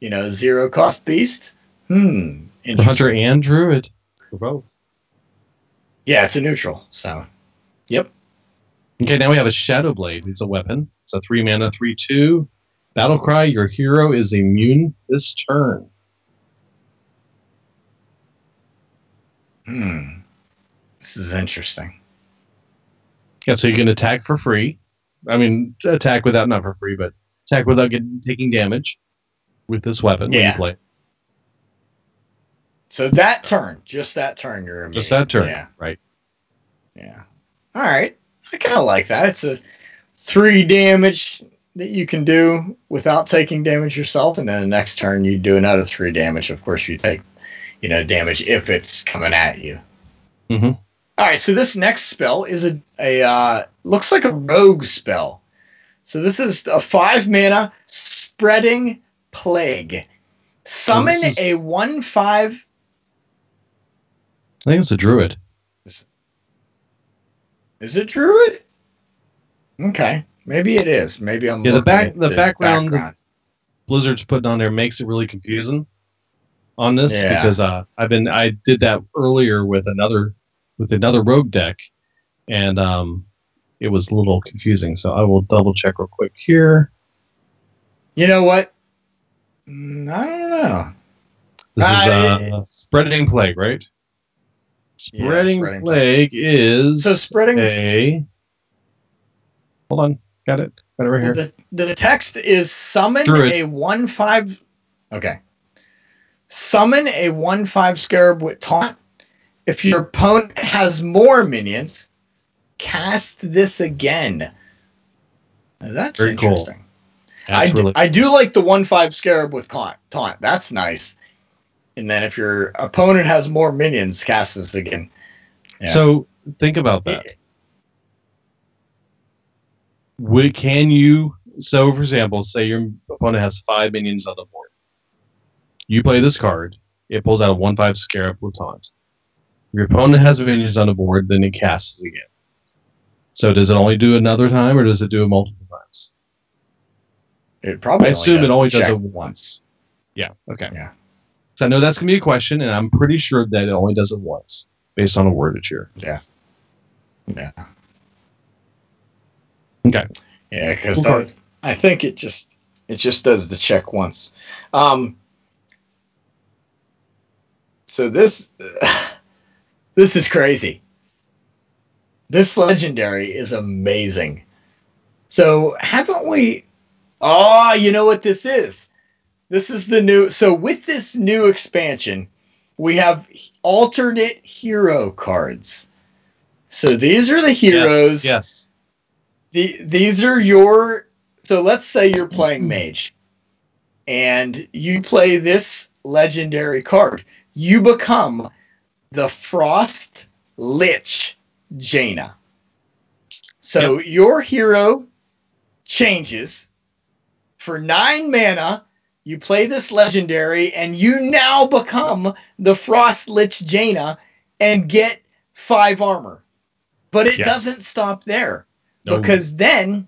0 cost beast. Hunter and Druid for both. Yeah, it's a neutral. So, yep. Okay, now we have a Shadow Blade. It's a weapon. It's a 3 mana 3/2. Battle Cry. Your hero is immune this turn. This is interesting. Yeah, so you can attack for free. I mean, attack without, not for free, but attack without taking damage with this weapon when you play. So that turn, just that turn, you're immune. Just that turn, right. Yeah. All right. I kind of like that. It's a 3 damage that you can do without taking damage yourself, and then the next turn you do another 3 damage. Of course, you take, damage if it's coming at you. Mm-hmm. All right, so this next spell is a looks like a rogue spell. So this is a 5 mana Spreading Plague. Summon a 1/5. I think it's a druid. Is it druid? Okay, maybe it is. Maybe I'm. Yeah, the background that Blizzard's putting on there makes it really confusing on this because I did that earlier with another rogue deck, and it was a little confusing. So I will double check real quick here. You know what? I don't know. This is Spreading Plague, right? Spreading Plague is Hold on, got it right here. The text is summon Druid. a 1/5. Okay. Summon a 1/5 scarab with taunt. If your opponent has more minions, cast this again. Now, that's very interesting. Cool. I do like the 1/5 scarab with taunt. That's nice. And then if your opponent has more minions, cast this again. Yeah. So think about that. So for example, say your opponent has 5 minions on the board. You play this card, it pulls out a 1/5 scarab with taunt. Your opponent has minions on the board, then it casts it again. So does it only do another time, or does it do it multiple times? It probably. I assume it only does it once. Yeah. Okay. Yeah. So I know that's gonna be a question, and I'm pretty sure that it only does it once, based on the wordage here. Yeah. Yeah. Okay. Yeah, because I think it just does the check once. So this is crazy. This legendary is amazing. So haven't we? Oh, you know what this is? This is the new. So with this new expansion, we have alternate hero cards. So these are the heroes. Yes. These are your. So let's say you're playing mage, and you play this legendary card. You become the Frost Lich Jaina. So your hero changes. For 9 mana, you play this legendary, and you now become the Frost Lich Jaina and get 5 armor. But it doesn't stop there. No. Because then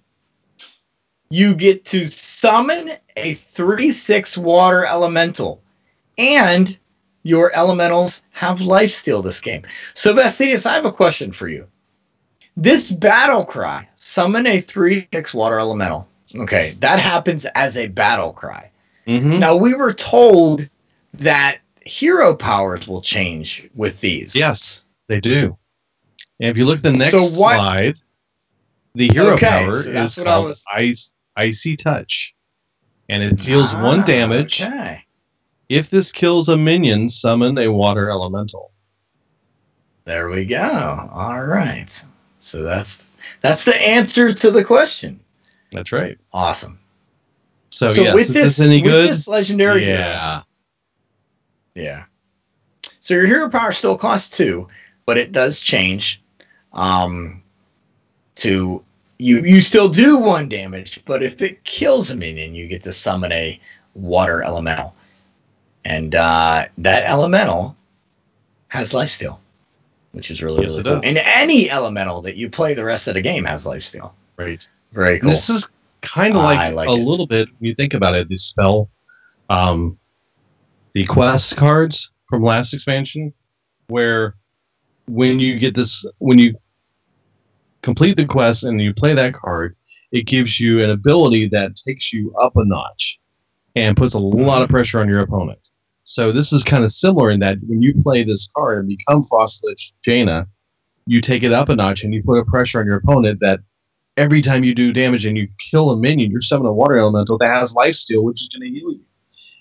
you get to summon a 3/6 water elemental. And your elementals have lifesteal this game. So, Bastidius, I have a question for you. This battle cry, summon a 3/6 water elemental. Okay, that happens as a battle cry. Mm-hmm. Now, we were told that hero powers will change with these. Yes, they do. And if you look at the next slide, the hero power is called Icy Touch. And it deals 1 damage. Okay. If this kills a minion, summon a water elemental. There we go. All right. So that's the answer to the question. That's right. Awesome. So yes, with this any good? With this legendary hero. Yeah. So your hero power still costs 2, but it does change. To you still do 1 damage, but if it kills a minion, you get to summon a water elemental. And that elemental has lifesteal, which is really, really cool. And any elemental that you play the rest of the game has lifesteal. Right. Very cool. This is kind of like a little bit, when you think about it, this spell, the quest cards from last expansion, where when you complete the quest and you play that card, it gives you an ability that takes you up a notch and puts a lot of pressure on your opponent. So this is kind of similar in that when you play this card and become Frost Lich Jaina, you take it up a notch and you put a pressure on your opponent that every time you do damage and you kill a minion, you're summoning a water elemental that has lifesteal, which is going to heal you.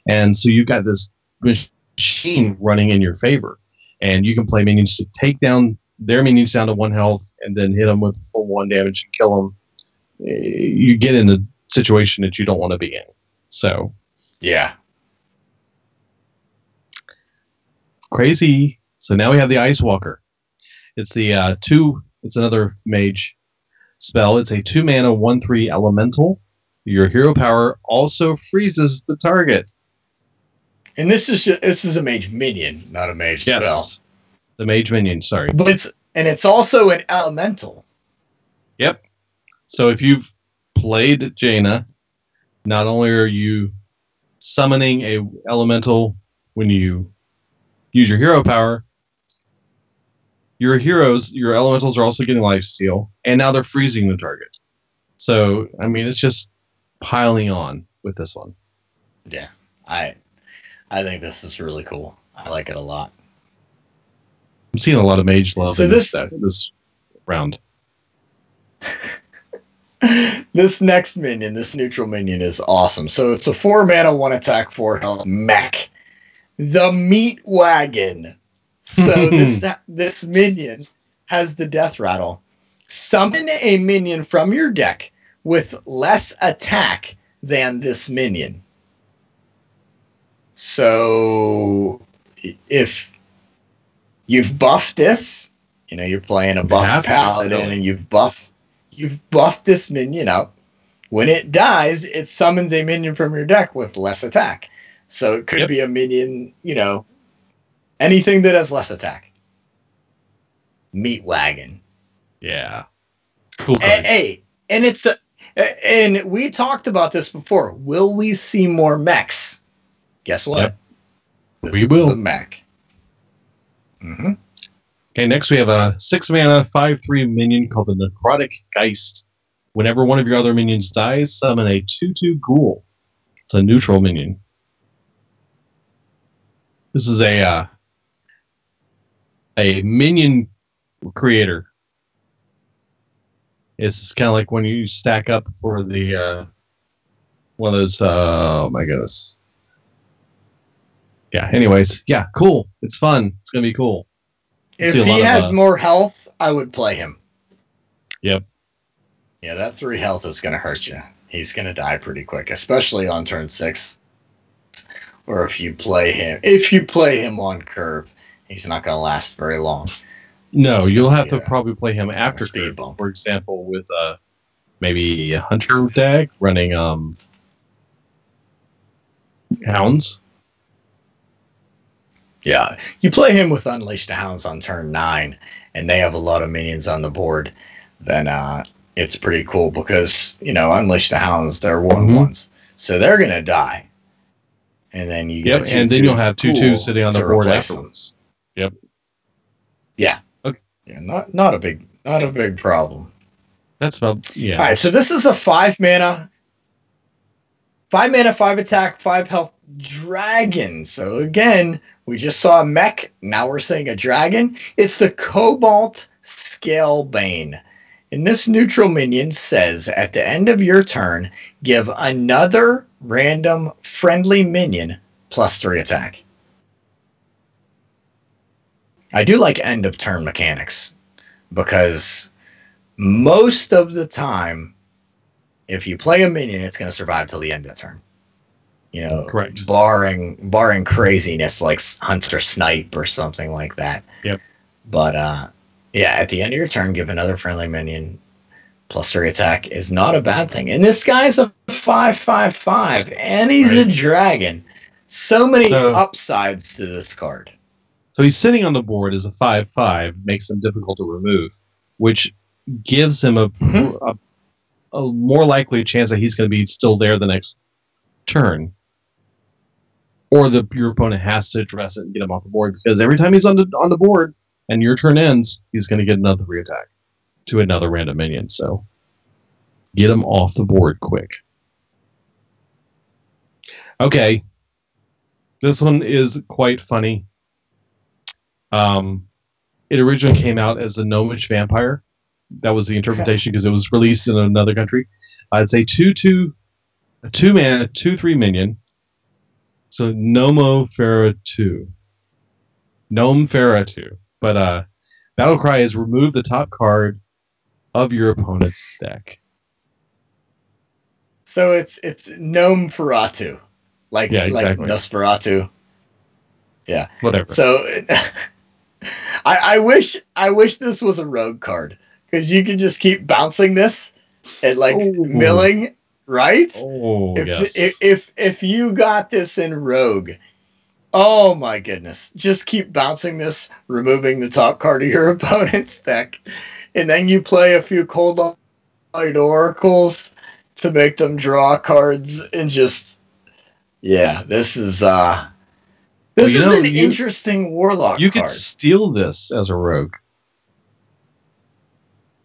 And so you've got this machine running in your favor. And you can play minions to take down their minions down to 1 health and then hit them with full 1 damage and kill them you get in a situation that you don't want to be in. So Yeah. crazy. So now we have the Ice Walker. It's the it's another mage spell. It's a 2-mana 1/3 elemental. Your hero power also freezes the target. And this is a mage minion, not a mage spell. Yes. The mage minion, sorry. But it's also an elemental. Yep. So if you've played Jaina, not only are you summoning a elemental when you use your hero power, your elementals are also getting lifesteal, and now they're freezing the target. So, I mean, it's just piling on with this one. Yeah. I think this is really cool. I like it a lot. I'm seeing a lot of mage love So in this round. This next minion, this neutral minion, is awesome. So it's a 4-mana, 1 attack, 4 health mech. The Meat Wagon. So this minion has the death rattle. Summon a minion from your deck with less attack than this minion. So if you've buffed this, you're playing a buff paladin and you've buffed this minion up. When it dies, it summons a minion from your deck with less attack. So it could be a minion, anything that has less attack. Meat Wagon. Yeah. Cool. Hey, and we talked about this before. Will we see more mechs? Guess what? Yep. We will. A mech. Mm-hmm. Okay, next we have a 6-mana 5/3 minion called the Necrotic Geist. Whenever one of your other minions dies, summon a 2/2 ghoul. It's a neutral minion. This is a minion creator. It's kind of like when you stack up for the one of those. Oh my goodness. Yeah. Anyways, yeah, cool. It's fun. It's gonna be cool. If he had more health, I would play him. Yep. Yeah, that 3 health is gonna hurt you. He's gonna die pretty quick, especially on turn 6. Or if you play him on curve, he's not gonna last very long. No, you'll have to probably play him after speed curve. bump. For example, with maybe a hunter deck running hounds. Yeah, you play him with Unleash the Hounds on turn 9, and they have a lot of minions on the board. Then it's pretty cool because Unleash the Hounds, they're 1/1s, so they're gonna die. And then you get and then you'll have 2/2 sitting on the board afterwards. Yep. Yeah. Okay. Yeah, not a big problem. That's about All right, so this is a 5-mana, 5 attack, 5 health dragon. So again, we just saw a mech. Now we're seeing a dragon. It's the Cobalt Scalebane. And this neutral minion says, at the end of your turn, give another random friendly minion +3 attack. I do like end of turn mechanics because most of the time, if you play a minion, it's going to survive till the end of the turn. Correct. Barring craziness like Hunter Snipe or something like that. Yep. But at the end of your turn, give another friendly minion +3 attack is not a bad thing. And this guy's a 5/5/5, and he's a dragon. So many upsides to this card. So he's sitting on the board as a 5/5, makes him difficult to remove, which gives him a more likely chance that he's going to be still there the next turn. Or your opponent has to address it and get him off the board, because every time he's on the board and your turn ends, he's going to get another re-attack to another random minion. So get him off the board quick. Okay. This one is quite funny. It originally came out as a gnomish vampire. That was the interpretation because it was released in another country. It's a 2-mana 2/3 minion. So Gnome Feratu. But battle cry is remove the top card of your opponent's deck. So it's Gnome Feratu, like Yeah, exactly. like Nosferatu. Yeah. Whatever. So I wish this was a rogue card because you could just keep bouncing this and like milling, right? Oh, yes. If you got this in rogue, oh my goodness, just keep bouncing this, removing the top card of your opponent's deck, and then you play a few Cold Light Oracles to make them draw cards and just this is an interesting Warlock You card. could steal this as a rogue.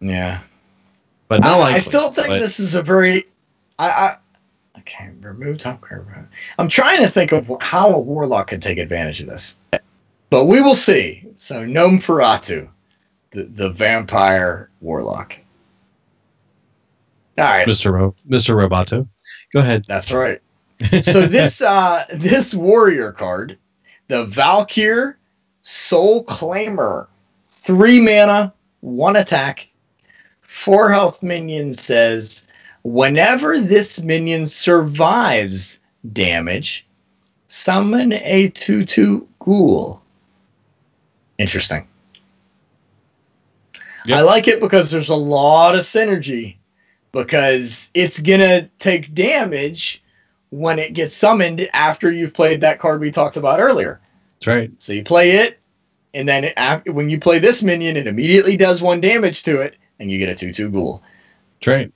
Yeah. But not likely, I still think this is a very okay, remove top card. I'm trying to think of how a Warlock could take advantage of this. But we will see. So Gnome Feratu, the vampire Warlock. All right. Mr. Roboto. Go ahead. That's right. So this warrior card, the Valkyr Soul Claimer, 3 mana, 1 attack, 4 health minion, says whenever this minion survives damage, summon a 2/2 ghoul. Interesting. Yep. I like it because there's a lot of synergy, because it's gonna take damage when it gets summoned after you've played that card we talked about earlier. That's right. So you play it, and then when you play this minion, it immediately does 1 damage to it, and you get a 2/2 ghoul. That's right.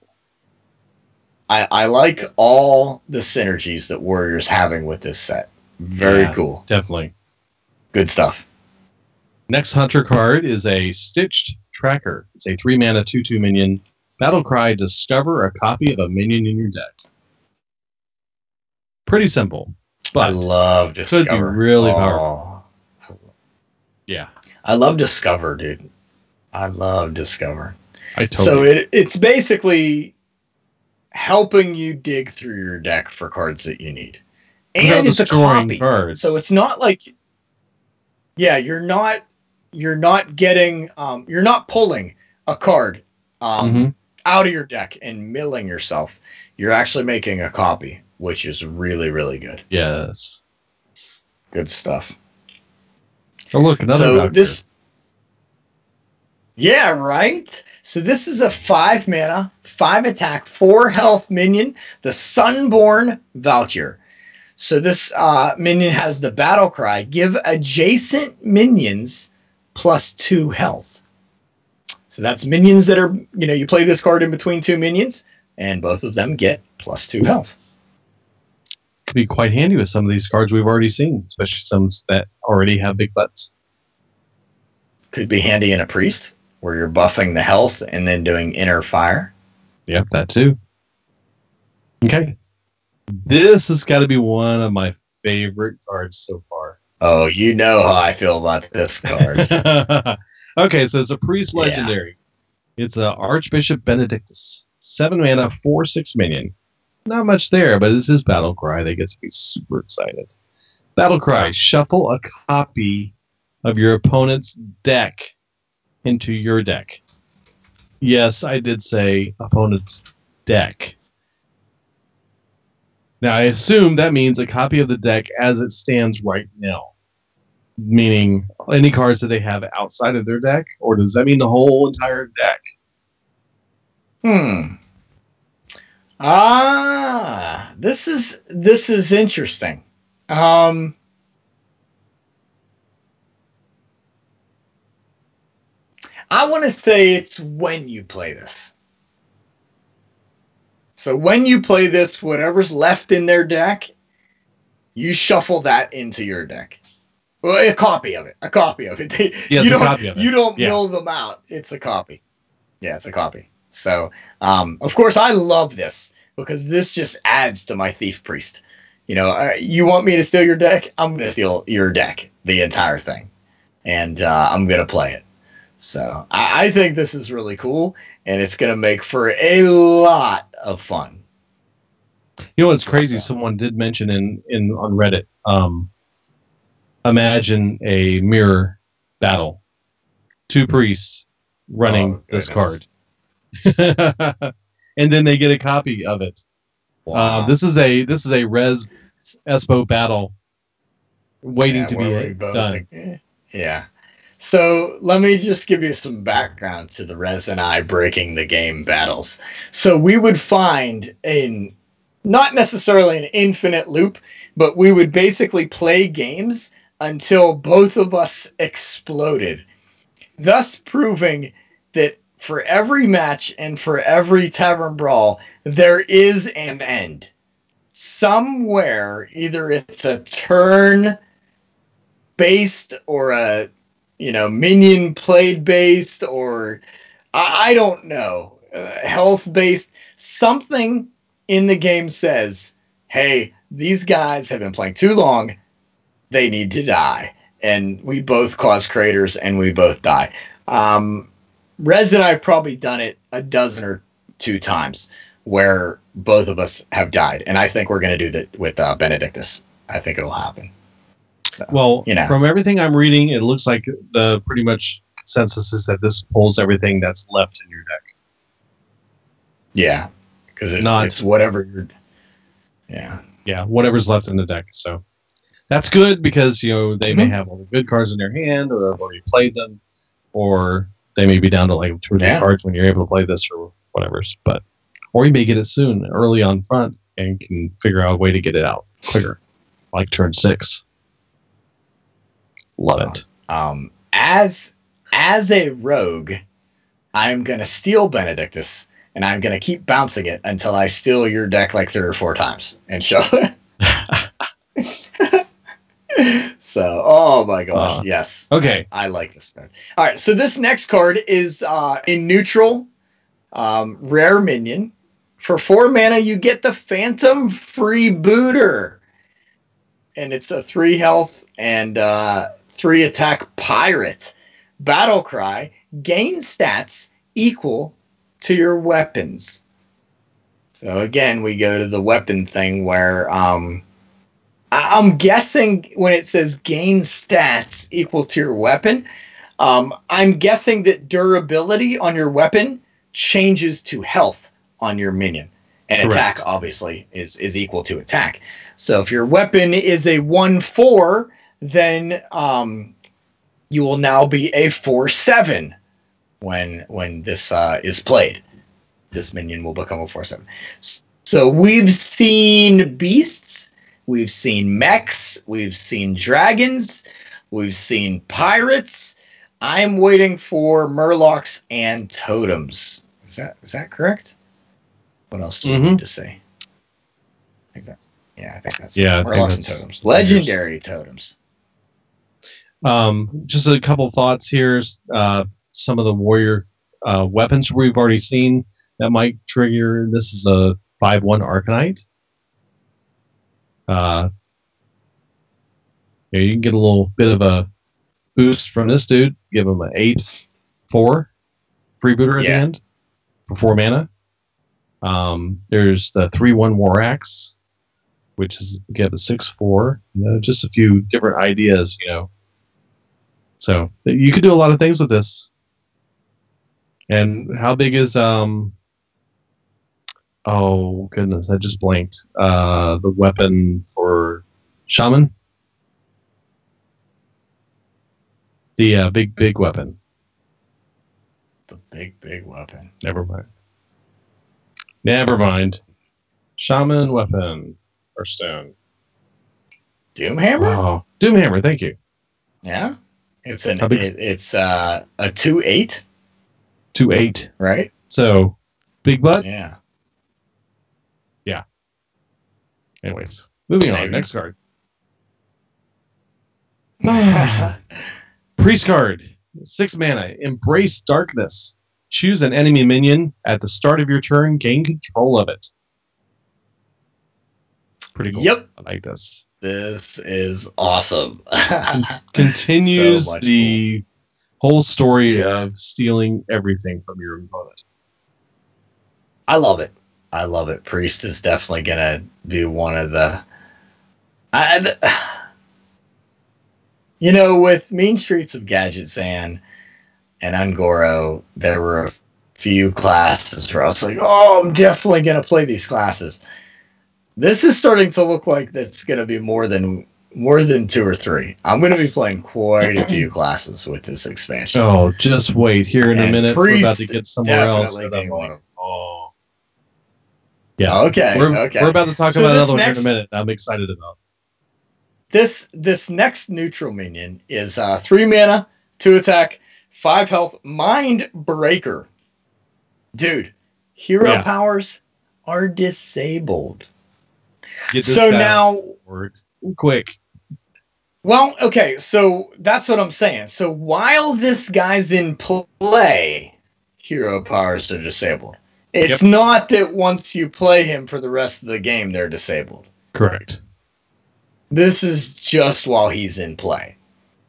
I like all the synergies that Warrior's having with this set. Very cool. Definitely. Good stuff. Next Hunter card is a Stitched Tracker. It's a 3 mana 2/2 minion. Battle Cry, discover a copy of a minion in your deck. Pretty simple, but I love Discover. Could be really powerful. Yeah. I love Discover, dude. I love Discover. So it's basically helping you dig through your deck for cards that you need. And it's a copy. Cards. So it's not like you're not getting you're not pulling a card out of your deck and milling yourself. You're actually making a copy, which is really, really good. Yes. Good stuff. Oh, look, another this. Yeah, right? So this is a 5 mana, 5 attack, 4 health minion, the Sunborn Valkyr. So this minion has the battle cry, give adjacent minions +2 health. So that's minions that are, you play this card in between 2 minions, and both of them get +2 health. Could be quite handy with some of these cards we've already seen, especially some that already have big butts. Could be handy in a priest, where you're buffing the health and then doing inner fire. Yep, that too. Okay. This has got to be one of my favorite cards so far. Oh, you know how I feel about this card. Okay, so it's a priest legendary. Yeah. It's a Archbishop Benedictus. 7 mana, 4/6 minion. Not much there, but it's his battle cry. They get to be super excited. Battle cry, shuffle a copy of your opponent's deck into your deck. Yes, I did say opponent's deck. Now, I assume that means a copy of the deck as it stands right now. Meaning any cards that they have outside of their deck? Or does that mean the whole entire deck? This is interesting. I want to say it's when you play this. So when you play this, whatever's left in their deck, you shuffle that into your deck. Well, a copy of it. A copy of it. You don't mill them out. It's a copy. Yeah, it's a copy. So, of course, I love this because this just adds to my Thief Priest. You want me to steal your deck? I'm going to steal your deck, the entire thing. And I'm going to play it. So I think this is really cool, and it's going to make for a lot of fun. You know what's crazy? Someone did mention on Reddit, imagine a mirror battle. 2 priests running this card. And then they get a copy of it. Wow. This is a Res Espo battle waiting to where be we both done. yeah. So let me just give you some background to the Rez and I breaking the game battles. So we would find not necessarily an infinite loop, but we would basically play games until both of us exploded, thus proving that for every match and for every tavern brawl, there is an end. Somewhere, either it's a turn based or a minion played based, or I don't know, health based. Something in the game says, hey, these guys have been playing too long. They need to die. And we both cause craters and we both die. Rez and I have probably done it a dozen or two times where both of us have died. And I think we're going to do that with Benedictus. I think it'll happen. So, well, from everything I'm reading, it looks like the pretty much consensus is that this pulls everything that's left in your deck. Yeah, because it's whatever you're. Yeah, whatever's left in the deck. So that's good because they may have all the good cards in their hand, or have already played them, or they may be down to like 2 or 3 cards when you're able to play this or whatever. Or you may get it soon, early on front, and can figure out a way to get it out quicker, like turn 6. Love it. As a rogue, I'm gonna steal Benedictus, and I'm gonna keep bouncing it until I steal your deck like 3 or 4 times and show it. So, oh my gosh, yes. Okay, I like this card. All right, so this next card is in neutral, rare minion. For 4 mana, you get the Phantom Freebooter, and it's a 3 health and 3 attack pirate. Battle cry, gain stats equal to your weapons. So again, we go to the weapon thing where I'm guessing when it says gain stats equal to your weapon, I'm guessing that durability on your weapon changes to health on your minion. And correct. Attack, obviously, is equal to attack. So if your weapon is a 1/4, then you will now be a 4/7 when this is played. This minion will become a 4/7. So we've seen beasts, we've seen mechs, we've seen dragons, we've seen pirates. I'm waiting for murlocs and totems. Is that correct? What else do you need to say? I think that's murlocs and totems. Legendary totems. Just a couple thoughts here. Some of the warrior weapons we've already seen that might trigger. This is a 5/1 Arcanite. You can get a little bit of a boost from this dude. Give him an 8/4 freebooter at the end for 4 mana. There's the 3/1 War Axe, which is give a 6/4. Just a few different ideas, So you could do a lot of things with this. And how big is oh goodness, I just blanked. The weapon for Shaman? The big weapon. The big weapon. Never mind. Shaman weapon or stone. Doomhammer? Oh, Doomhammer, thank you. Yeah. It's a 2/8. 2/8. Right? So big butt? Yeah. Anyways, moving on. Next card. Priest card. 6 mana. Embrace Darkness. Choose an enemy minion at the start of your turn. Gain control of it. Pretty cool. Yep. I like this. This is awesome. Continues so the whole story of stealing everything from your opponent. I love it. Priest is definitely going to be one of the... with Mean Streets of Gadgetzan and Ungoro, there were a few classes where I was like, oh, I'm definitely going to play these classes. This is starting to look like that's going to be more than 2 or 3. I'm going to be playing quite a few classes with this expansion. Oh, just wait. Here in a And minute, we're about to Priest get somewhere else. definitely That I'm being one like, of oh. Yeah. Okay, We're about to talk So about this another one here in next- a minute. I'm excited about. This next neutral minion is 3 mana, 2 attack, 5 health, Mind Breaker. Dude, hero Yeah. powers are disabled. Get this So guy now, on board quick. well, okay, so that's what I'm saying. So while this guy's in play, hero powers are disabled. It's not that once you play him for the rest of the game, they're disabled. Correct. This is just while he's in play.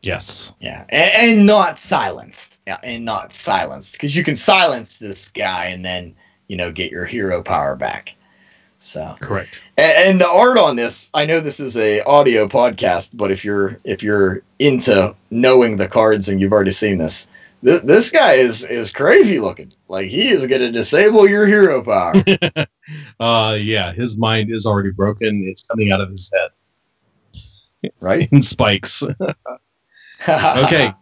Yes. Yeah, and not silenced. Yeah, and not silenced, because you can silence this guy and then get your hero power back. So Correct. and the art on this, I know this is a audio podcast, but if you're into knowing the cards and you've already seen this, this guy is crazy looking. Like he is going to disable your hero power. Yeah, his mind is already broken. It's coming out of his head Right? in spikes. Okay.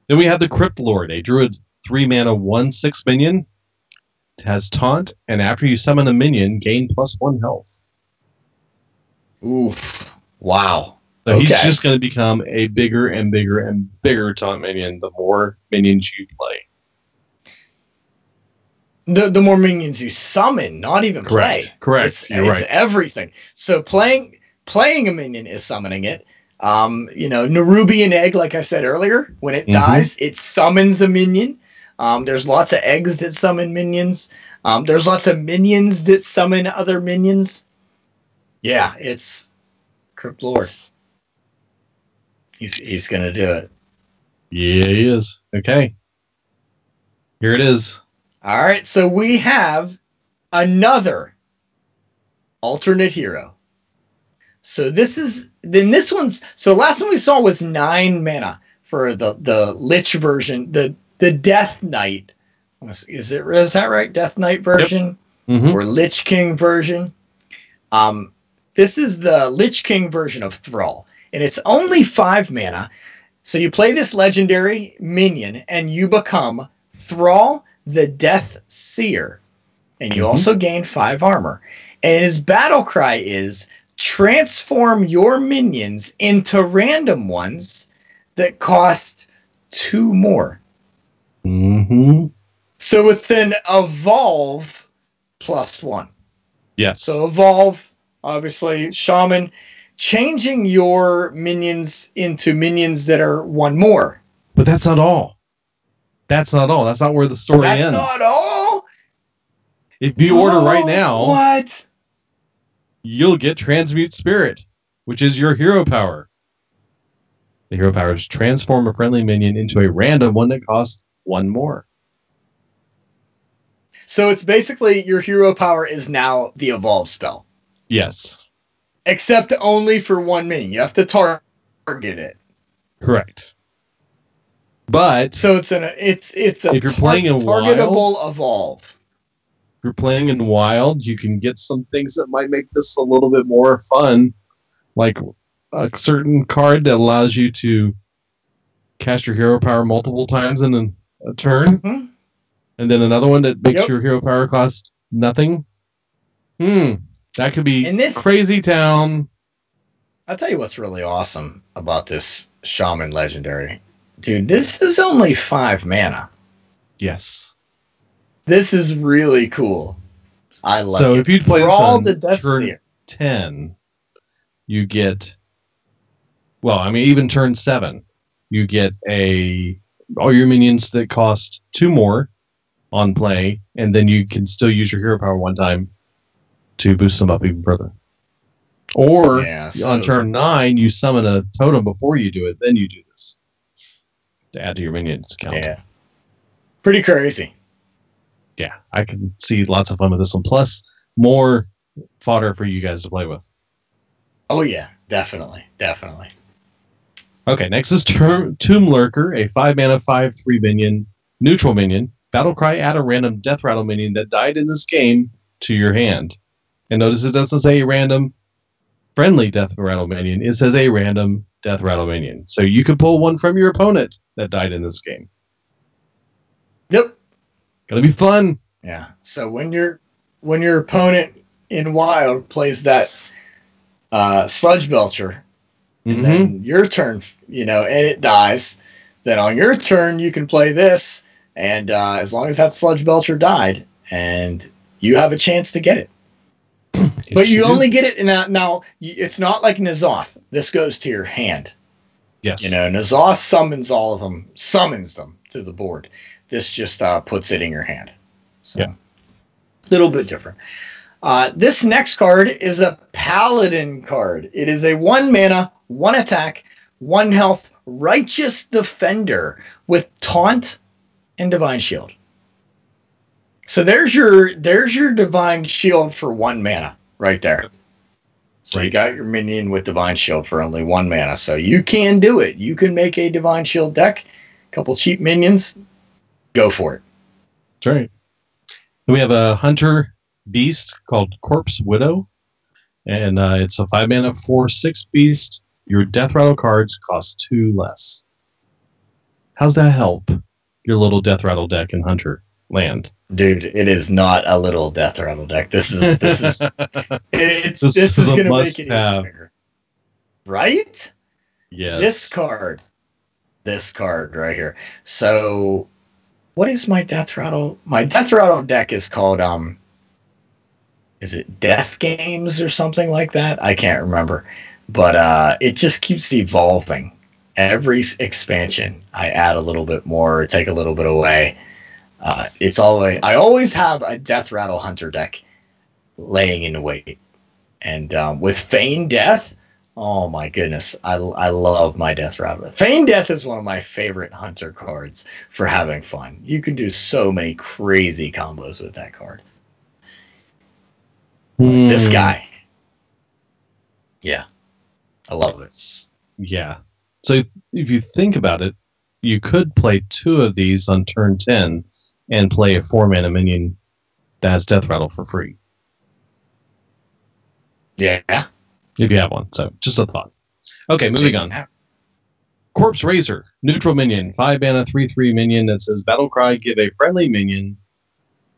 Then we have the Crypt Lord, a druid 3 mana 1/6 minion. It has taunt, and after you summon a minion, gain +1 health. Oof! Wow. So he's Okay. just going to become a bigger and bigger and bigger taunt minion the more minions you play. The more minions you summon, not even play. Correct. You're It's right. everything. So playing a minion is summoning it. Nerubian egg, like I said earlier, when it dies, it summons a minion. There's lots of eggs that summon minions. There's lots of minions that summon other minions. Yeah, it's Crypt Lord. He's gonna do it. Yeah, he is. Okay. Here it is. All right, so we have another alternate hero. So this one's last one we saw was 9 mana for the Lich version, the Death Knight. Is that right? Death Knight version or Lich King version. This is the Lich King version of Thrall, and it's only 5 mana. So you play this legendary minion, and you become Thrall the Death Seer, and you also gain 5 armor. And his battle cry is transform your minions into random ones that cost 2 more. So it's an evolve +1. Yes. So evolve, obviously, shaman, changing your minions into minions that are 1 more. But that's not all. That's not all. That's not where the story ends. That's not all? If you order right now, What? you'll get Transmute Spirit, which is your hero power. The hero power is transform a friendly minion into a random one that costs 1 more. So it's basically your hero power is now the evolve spell. Yes. Except only for 1 minion. You have to target it. Correct. But So it's a If you're playing in targetable evolve. if you're playing in Wild, you can get some things that might make this a little bit more fun, like a certain card that allows you to cast your hero power multiple times in a turn, and then another one that makes your hero power cost nothing. That could be And this- crazy town. I'll tell you what's really awesome about this Shaman Legendary. Dude, this is only 5 mana. Yes. This is really cool. I like So it. if you play For this all on the Death turn Seer. 10, you get, even turn 7, you get all your minions that cost 2 more on play, and then you can still use your hero power 1 time to boost them up even further. Or on turn 9, you summon a totem before you do it, then you do this to add to your minions count. Yeah. Pretty crazy. Yeah, I can see lots of fun with this one. Plus, more fodder for you guys to play with. Oh yeah, definitely. Okay, next is Tomb Lurker, a 5 mana 5/3 minion, neutral minion. Battle cry, add a random death rattle minion that died in this game to your hand. And notice it doesn't say random friendly death rattle minion. It says a random death rattle minion. So you could pull one from your opponent that died in this game. Yep. Gonna be fun. Yeah. So when your opponent in Wild plays that Sludge Belcher, and then your turn, and it dies, then on your turn you can play this, and as long as that Sludge Belcher died, and you have a chance to get it. But you only get it now. It's not like N'Zoth. This goes to your hand. Yes. N'Zoth summons all of them, summons them to the board. This just puts it in your hand. So, yeah. A little bit different. This next card is a Paladin card. It is a 1 mana, 1 attack, 1 health, Righteous Defender with Taunt and Divine Shield. So there's your Divine Shield for 1 mana right there. So you got your minion with Divine Shield for only 1 mana. So you can do it. You can make a Divine Shield deck, a couple cheap minions, go for it. That's right. We have a Hunter Beast called Corpse Widow, and it's a 5 mana 4/6 beast. Your Death Rattle cards cost 2 less. How's that help your little Death Rattle deck in Hunter land? Dude, it is not a little Death Rattle deck. This is this is going to make it even bigger. Right? Yes. This card right here. So, what is my Death Rattle? My Death Rattle deck is called is it Death Games or something like that? I can't remember. But it just keeps evolving. Every expansion, I add a little bit more, take a little bit away. I always have a Death Rattle Hunter deck laying in wait. And with Feign Death, oh my goodness, I love my Death Rattle. Feign Death is one of my favorite Hunter cards for having fun. You can do so many crazy combos with that card. This guy. Yeah. I love it. Yeah. So if you think about it, you could play 2 of these on turn 10 and play a 4 mana minion that has Death Rattle for free. Yeah. If you have one. So just a thought. Okay, moving on. Corpse Razor, neutral minion, 5 mana 3/3 minion that says Battle Cry, give a friendly minion,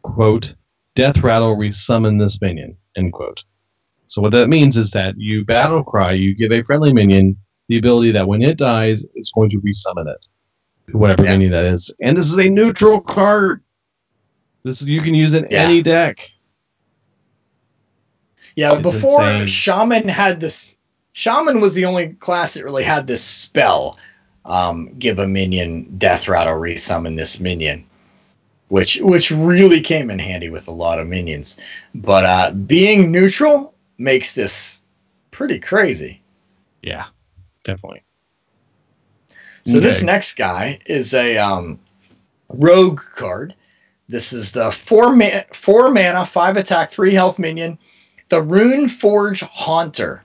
quote, Death Rattle, resummon this minion, end quote. So what that means is that you Battle Cry, you give a friendly minion the ability that when it dies, it's going to resummon it. Whatever minion that is. And this is a neutral card. You can use it in any deck. Yeah, it's before insane. Shaman had this. Shaman was the only class that really had this spell. Give a minion Death Rattle, resummon this minion. Which really came in handy with a lot of minions. But being neutral makes this pretty crazy. Yeah, definitely. So this next guy is a rogue card. This is the 4 mana, 5 attack, 3 health minion, the Rune Forge Haunter.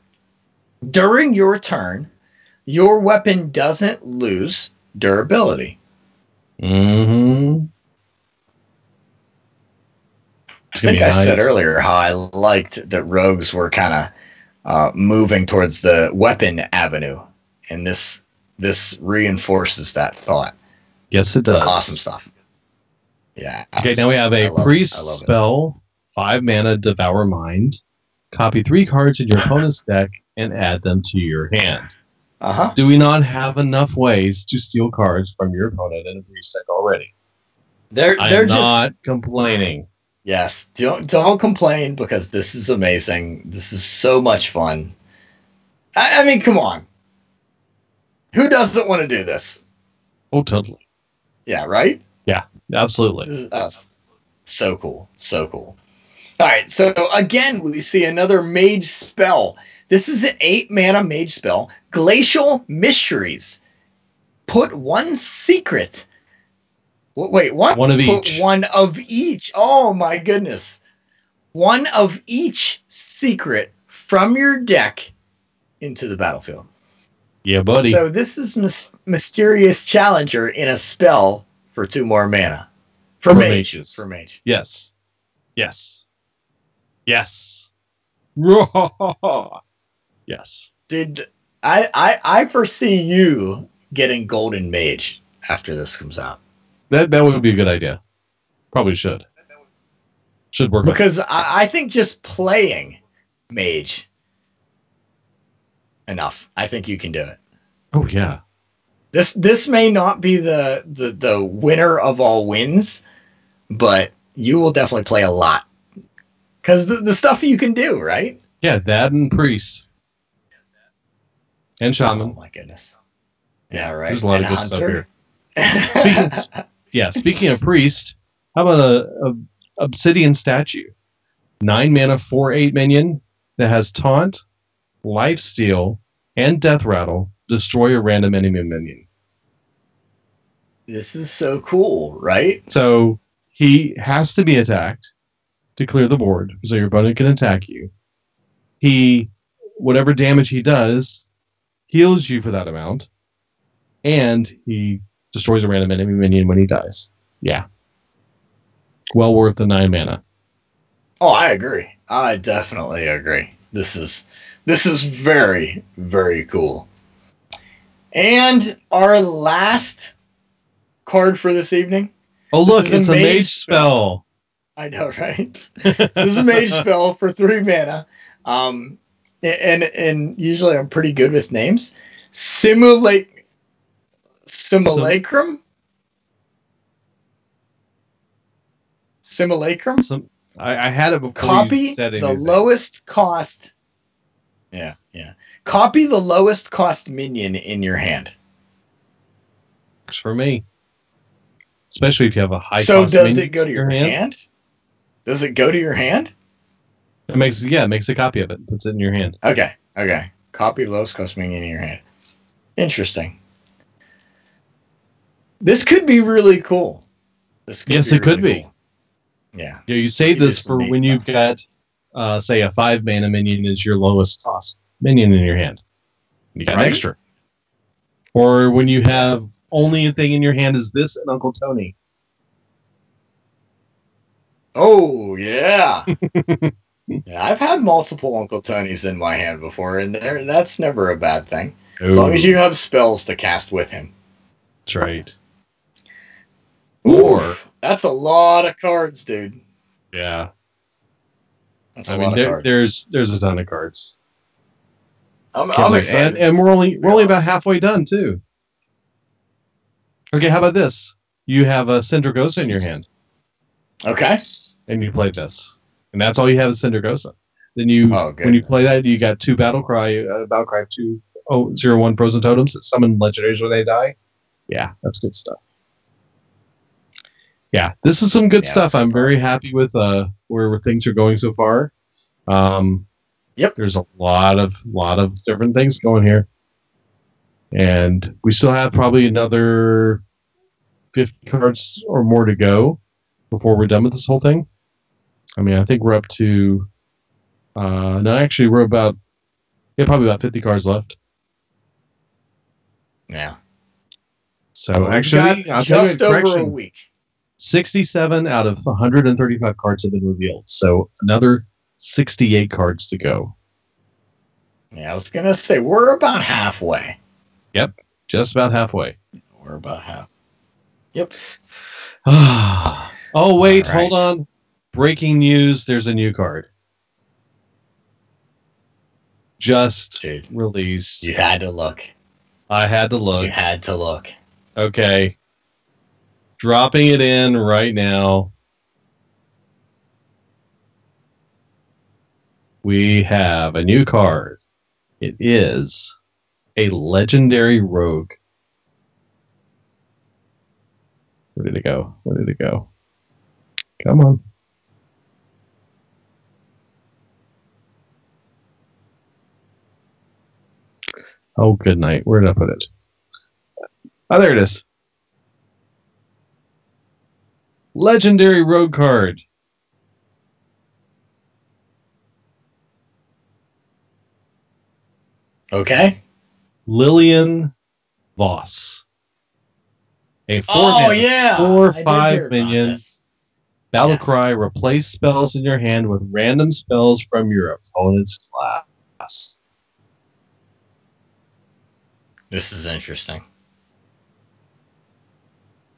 During your turn, your weapon doesn't lose durability. Mm-hmm. I think I said earlier how I liked that rogues were kind of moving towards the weapon avenue, and this reinforces that thought. Yes, it does. Awesome stuff. Yeah. Okay, now we have a priest spell, 5 mana, Devour Mind. Copy 3 cards in your opponent's deck and add them to your hand. Uh-huh. Do we not have enough ways to steal cards from your opponent in a priest deck already? I'm not complaining. Yes, don't complain, because this is amazing. This is so much fun. I mean, come on. Who doesn't want to do this? Oh, totally. Yeah, right? Yeah, absolutely. So cool. So cool. All right, so again, we see another mage spell. This is an 8 mana mage spell. Glacial Mysteries. Put 1 secret. Wait, what? One of Put each. 1 of each. Oh, my goodness. 1 of each secret from your deck into the battlefield. Yeah, buddy. So this is Mysterious Challenger in a spell for 2 more mana. For mages. For mage. Yes. Yes. Yes. Yes. Dude, I foresee you getting Golden Mage after this comes out. That would be a good idea. Probably should. Should work. Because I think just playing Mage enough. I think you can do it. Oh yeah. This may not be the winner of all wins, but you will definitely play a lot. Because the stuff you can do, right? Yeah, that and priest. And shaman. Oh my goodness. Yeah, right. There's a lot and of good Hunter. stuff here. Speaking of priest, how about a obsidian statue? 9 mana, 4/8 minion that has taunt, lifesteal, and death rattle. Destroy a random enemy minion. This is so cool, right? So he has to be attacked to clear the board, so your opponent can attack you. Whatever damage he does, heals you for that amount, and he destroys a random enemy minion when he dies. Yeah. Well worth the 9 mana. Oh, I agree. I definitely agree. This is very, very cool. And our last card for this evening. Oh, look, it's a mage spell. I know, right? This is a mage spell for 3 mana. And usually I'm pretty good with names. Simulacrum? Simulacrum? I had it before. Copy you said the anything. lowest cost. Yeah. Copy the lowest cost minion in your hand. Works for me. Especially if you have a high So cost does minion it go to your hand? Does it go to your hand? It makes a copy of it. Puts it in your hand. Okay. Copy the lowest cost minion in your hand. Interesting. This could be really cool. Yes, it could be. Cool. Yeah. Yeah, you save this for when you've got, say, a 5 mana minion is your lowest cost minion in your hand. You got an extra. Or when you have only a thing in your hand is this and Uncle Tony. Oh, yeah. Yeah, I've had multiple Uncle Tonys in my hand before, and that's never a bad thing. As long as you have spells to cast with him. That's right. Oof, that's a lot of cards, dude. Yeah. That's a lot of cards. There's a ton of cards. I'm excited. And we're only about halfway done too. Okay, how about this? You have a Syndragosa in your hand. Okay. And you play this. And that's all you have is Syndragosa. Then when you play that, you got 2 Battlecry 2/0/1 frozen totems that summon legendaries when they die. Yeah, that's good stuff. Yeah, this is some good stuff. I'm very happy with where things are going so far. Yep. There's a lot of different things going here. And we still have probably another 50 cards or more to go before we're done with this whole thing. I mean, I think we're up to we're about probably about 50 cards left. Yeah. So actually, I'll just over a week. 67 out of 135 cards have been revealed. So another 68 cards to go. Yeah, I was going to say, we're about halfway. Yep, just about halfway. We're about half. Yep. Oh, wait, hold on. Breaking news, there's a new card. Just released. You had to look. I had to look. You had to look. Okay. Dropping it in right now. We have a new card. It is a legendary rogue. Where did it go? Come on. Oh, good night. Where did I put it? Oh, there it is. Legendary rogue card. Okay. Lillian Voss. A 4/5 minion Battle Yes. Cry, replace spells in your hand with random spells from your opponent's class. This is interesting.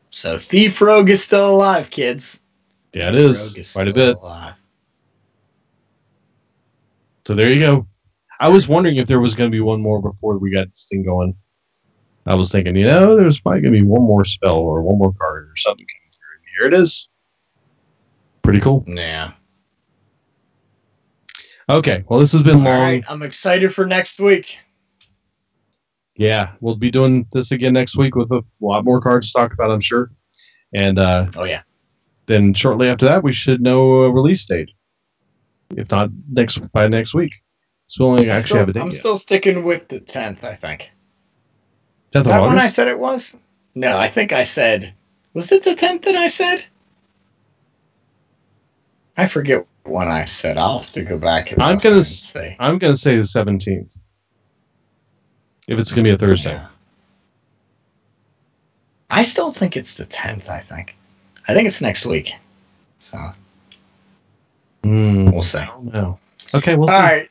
So Thief Rogue is still alive, kids. Yeah, it Thief is. Rogue Quite a still bit. alive. So there you go. I was wondering if there was going to be one more before we got this thing going. I was thinking, there's probably going to be one more spell or one more card or something coming through. Here it is. Pretty cool. Yeah. Okay, well, this has been All long. right, I'm excited for next week. Yeah, we'll be doing this again next week with a lot more cards to talk about, I'm sure. And Oh yeah. then shortly after that, we should know a release date. If not by next week. So we only actually have a date I'm yet. still sticking with the 10th, I think. 10th Is that of when I August? said it was? No, I think I said... Was it the 10th that I said? I forget when I said. I'll have to go back and I'm listen gonna and see. I'm gonna say the 17th. If it's gonna be a Thursday. Yeah. I still think it's the 10th, I think. I think it's next week. So, we'll see. I don't know. Okay, we'll see. All right.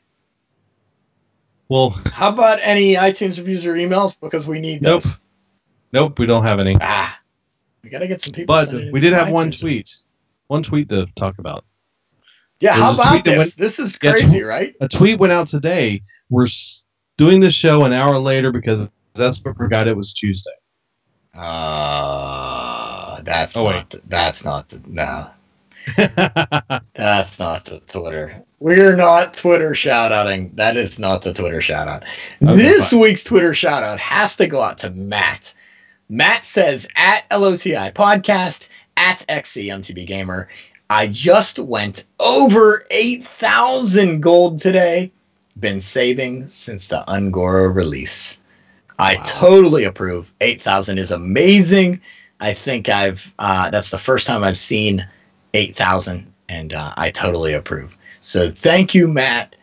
Well, How about any iTunes reviews or emails? Because we need Nope. those. nope, we don't have any. We got to get some people But sending in we some did have one iTunes. tweet. One tweet to talk about. Yeah, how There's a about tweet that this? went- This is Yeah, crazy, right? A tweet went out today. We're doing this show an hour later because Zespa forgot it was Tuesday. That's Oh, not. wait. That's not. No, that's not the Twitter. We're not Twitter shout-outing. That is not the Twitter shout-out. Okay, This fine. week's Twitter shout-out has to go out to Matt. Matt says, at LOTI Podcast, at XCMTB Gamer, I just went over 8,000 gold today. Been saving since the Ungoro release. I Wow. totally approve. 8,000 is amazing. I think that's the first time I've seen 8,000, and I totally approve. So thank you, Matt,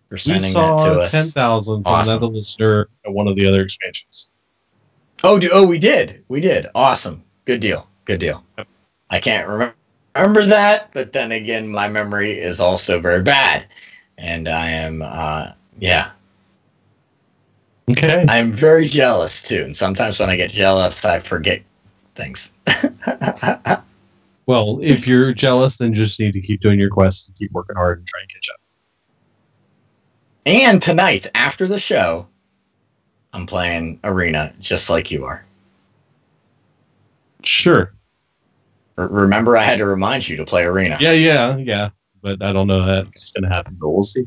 for We sending that to saw us. 10,000 from Awesome. another listener at one of the other expansions. Oh, we did. We did. Awesome. Good deal. Good deal. I can't remember that, but then again, my memory is also very bad. And I am, yeah, Okay. I am very jealous too. And sometimes when I get jealous, I forget things. Well, if you're jealous, then just need to keep doing your quest and keep working hard and try and catch up. And tonight, after the show, I'm playing Arena just like you are. Sure. Remember, I had to remind you to play Arena. Yeah. But I don't know that it's going to happen, but we'll see.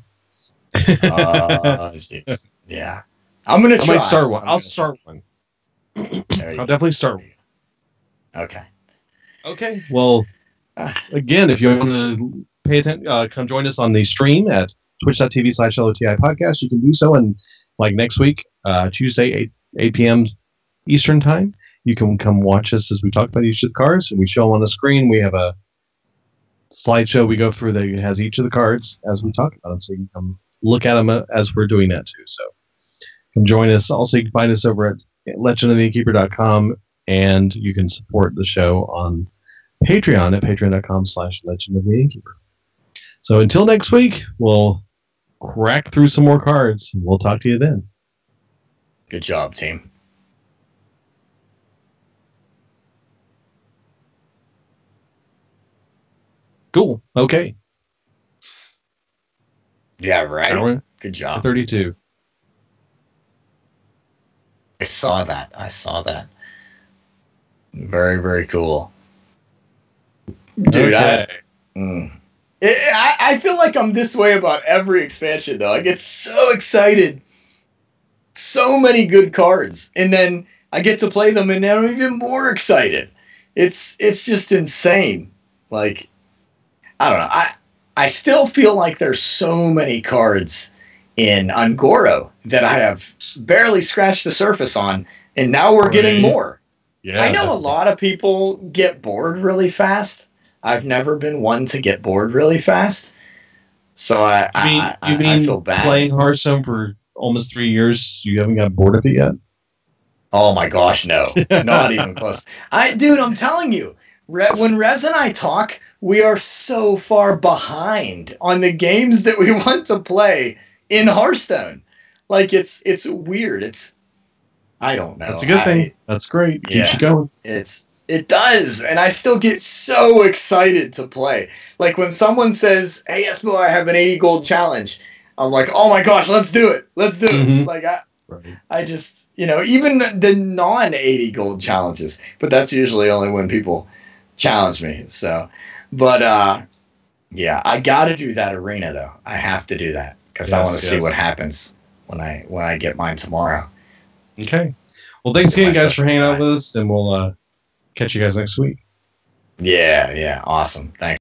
Jeez. Yeah. I'm going to I try. might start one. I'm I'll gonna start one. try. There you I'll go. definitely start one. Okay. Okay. Well, again, if you want to pay attention, come join us on the stream at twitch.tv/LOTI podcast. You can do so. And like next week, Tuesday, 8 p.m. Eastern time, you can come watch us as we talk about each of the cards. And we show them on the screen. We have a slideshow we go through that has each of the cards as we talk about them. So you can come look at them as we're doing that too. So come join us. Also, you can find us over at legendoftheinnkeeper.com, and you can support the show on Patreon at patreon.com/legendoftheinnkeeper. So until next week, we'll crack through some more cards. We'll talk to you then. Good job, team. Cool. Okay. Yeah, right. Hour Good job. 32. I saw that. Very, very cool. Dude, Okay. I feel like I'm this way about every expansion, though. I get so excited. So many good cards. And then I get to play them, and now I'm even more excited. It's just insane. Like, I don't know. I still feel like there's so many cards in Ungoro that I have barely scratched the surface on, and now we're getting Right. more. Yeah. I know a lot of people get bored really fast. I've never been one to get bored really fast. So I feel bad. Playing Hearthstone for almost 3 years, you haven't got bored of it yet? Oh my gosh, no. Not even close. Dude, I'm telling you, when Rez and I talk, we are so far behind on the games that we want to play in Hearthstone. Like it's weird. I don't know. That's a good thing. That's great. Keeps you going. It does, and I still get so excited to play. Like when someone says, "Hey, Espo, I have an 80 gold challenge," I'm like, "Oh my gosh, let's do it! Let's do it!" Like I just, even the non-80 gold challenges, but that's usually only when people challenge me. So, but yeah, I got to do that arena though. I have to do that because I want to see what happens when I get mine tomorrow. Okay. Well, thanks again, guys, for hanging out with us, and we'll catch you guys next week. Yeah, awesome. Thanks.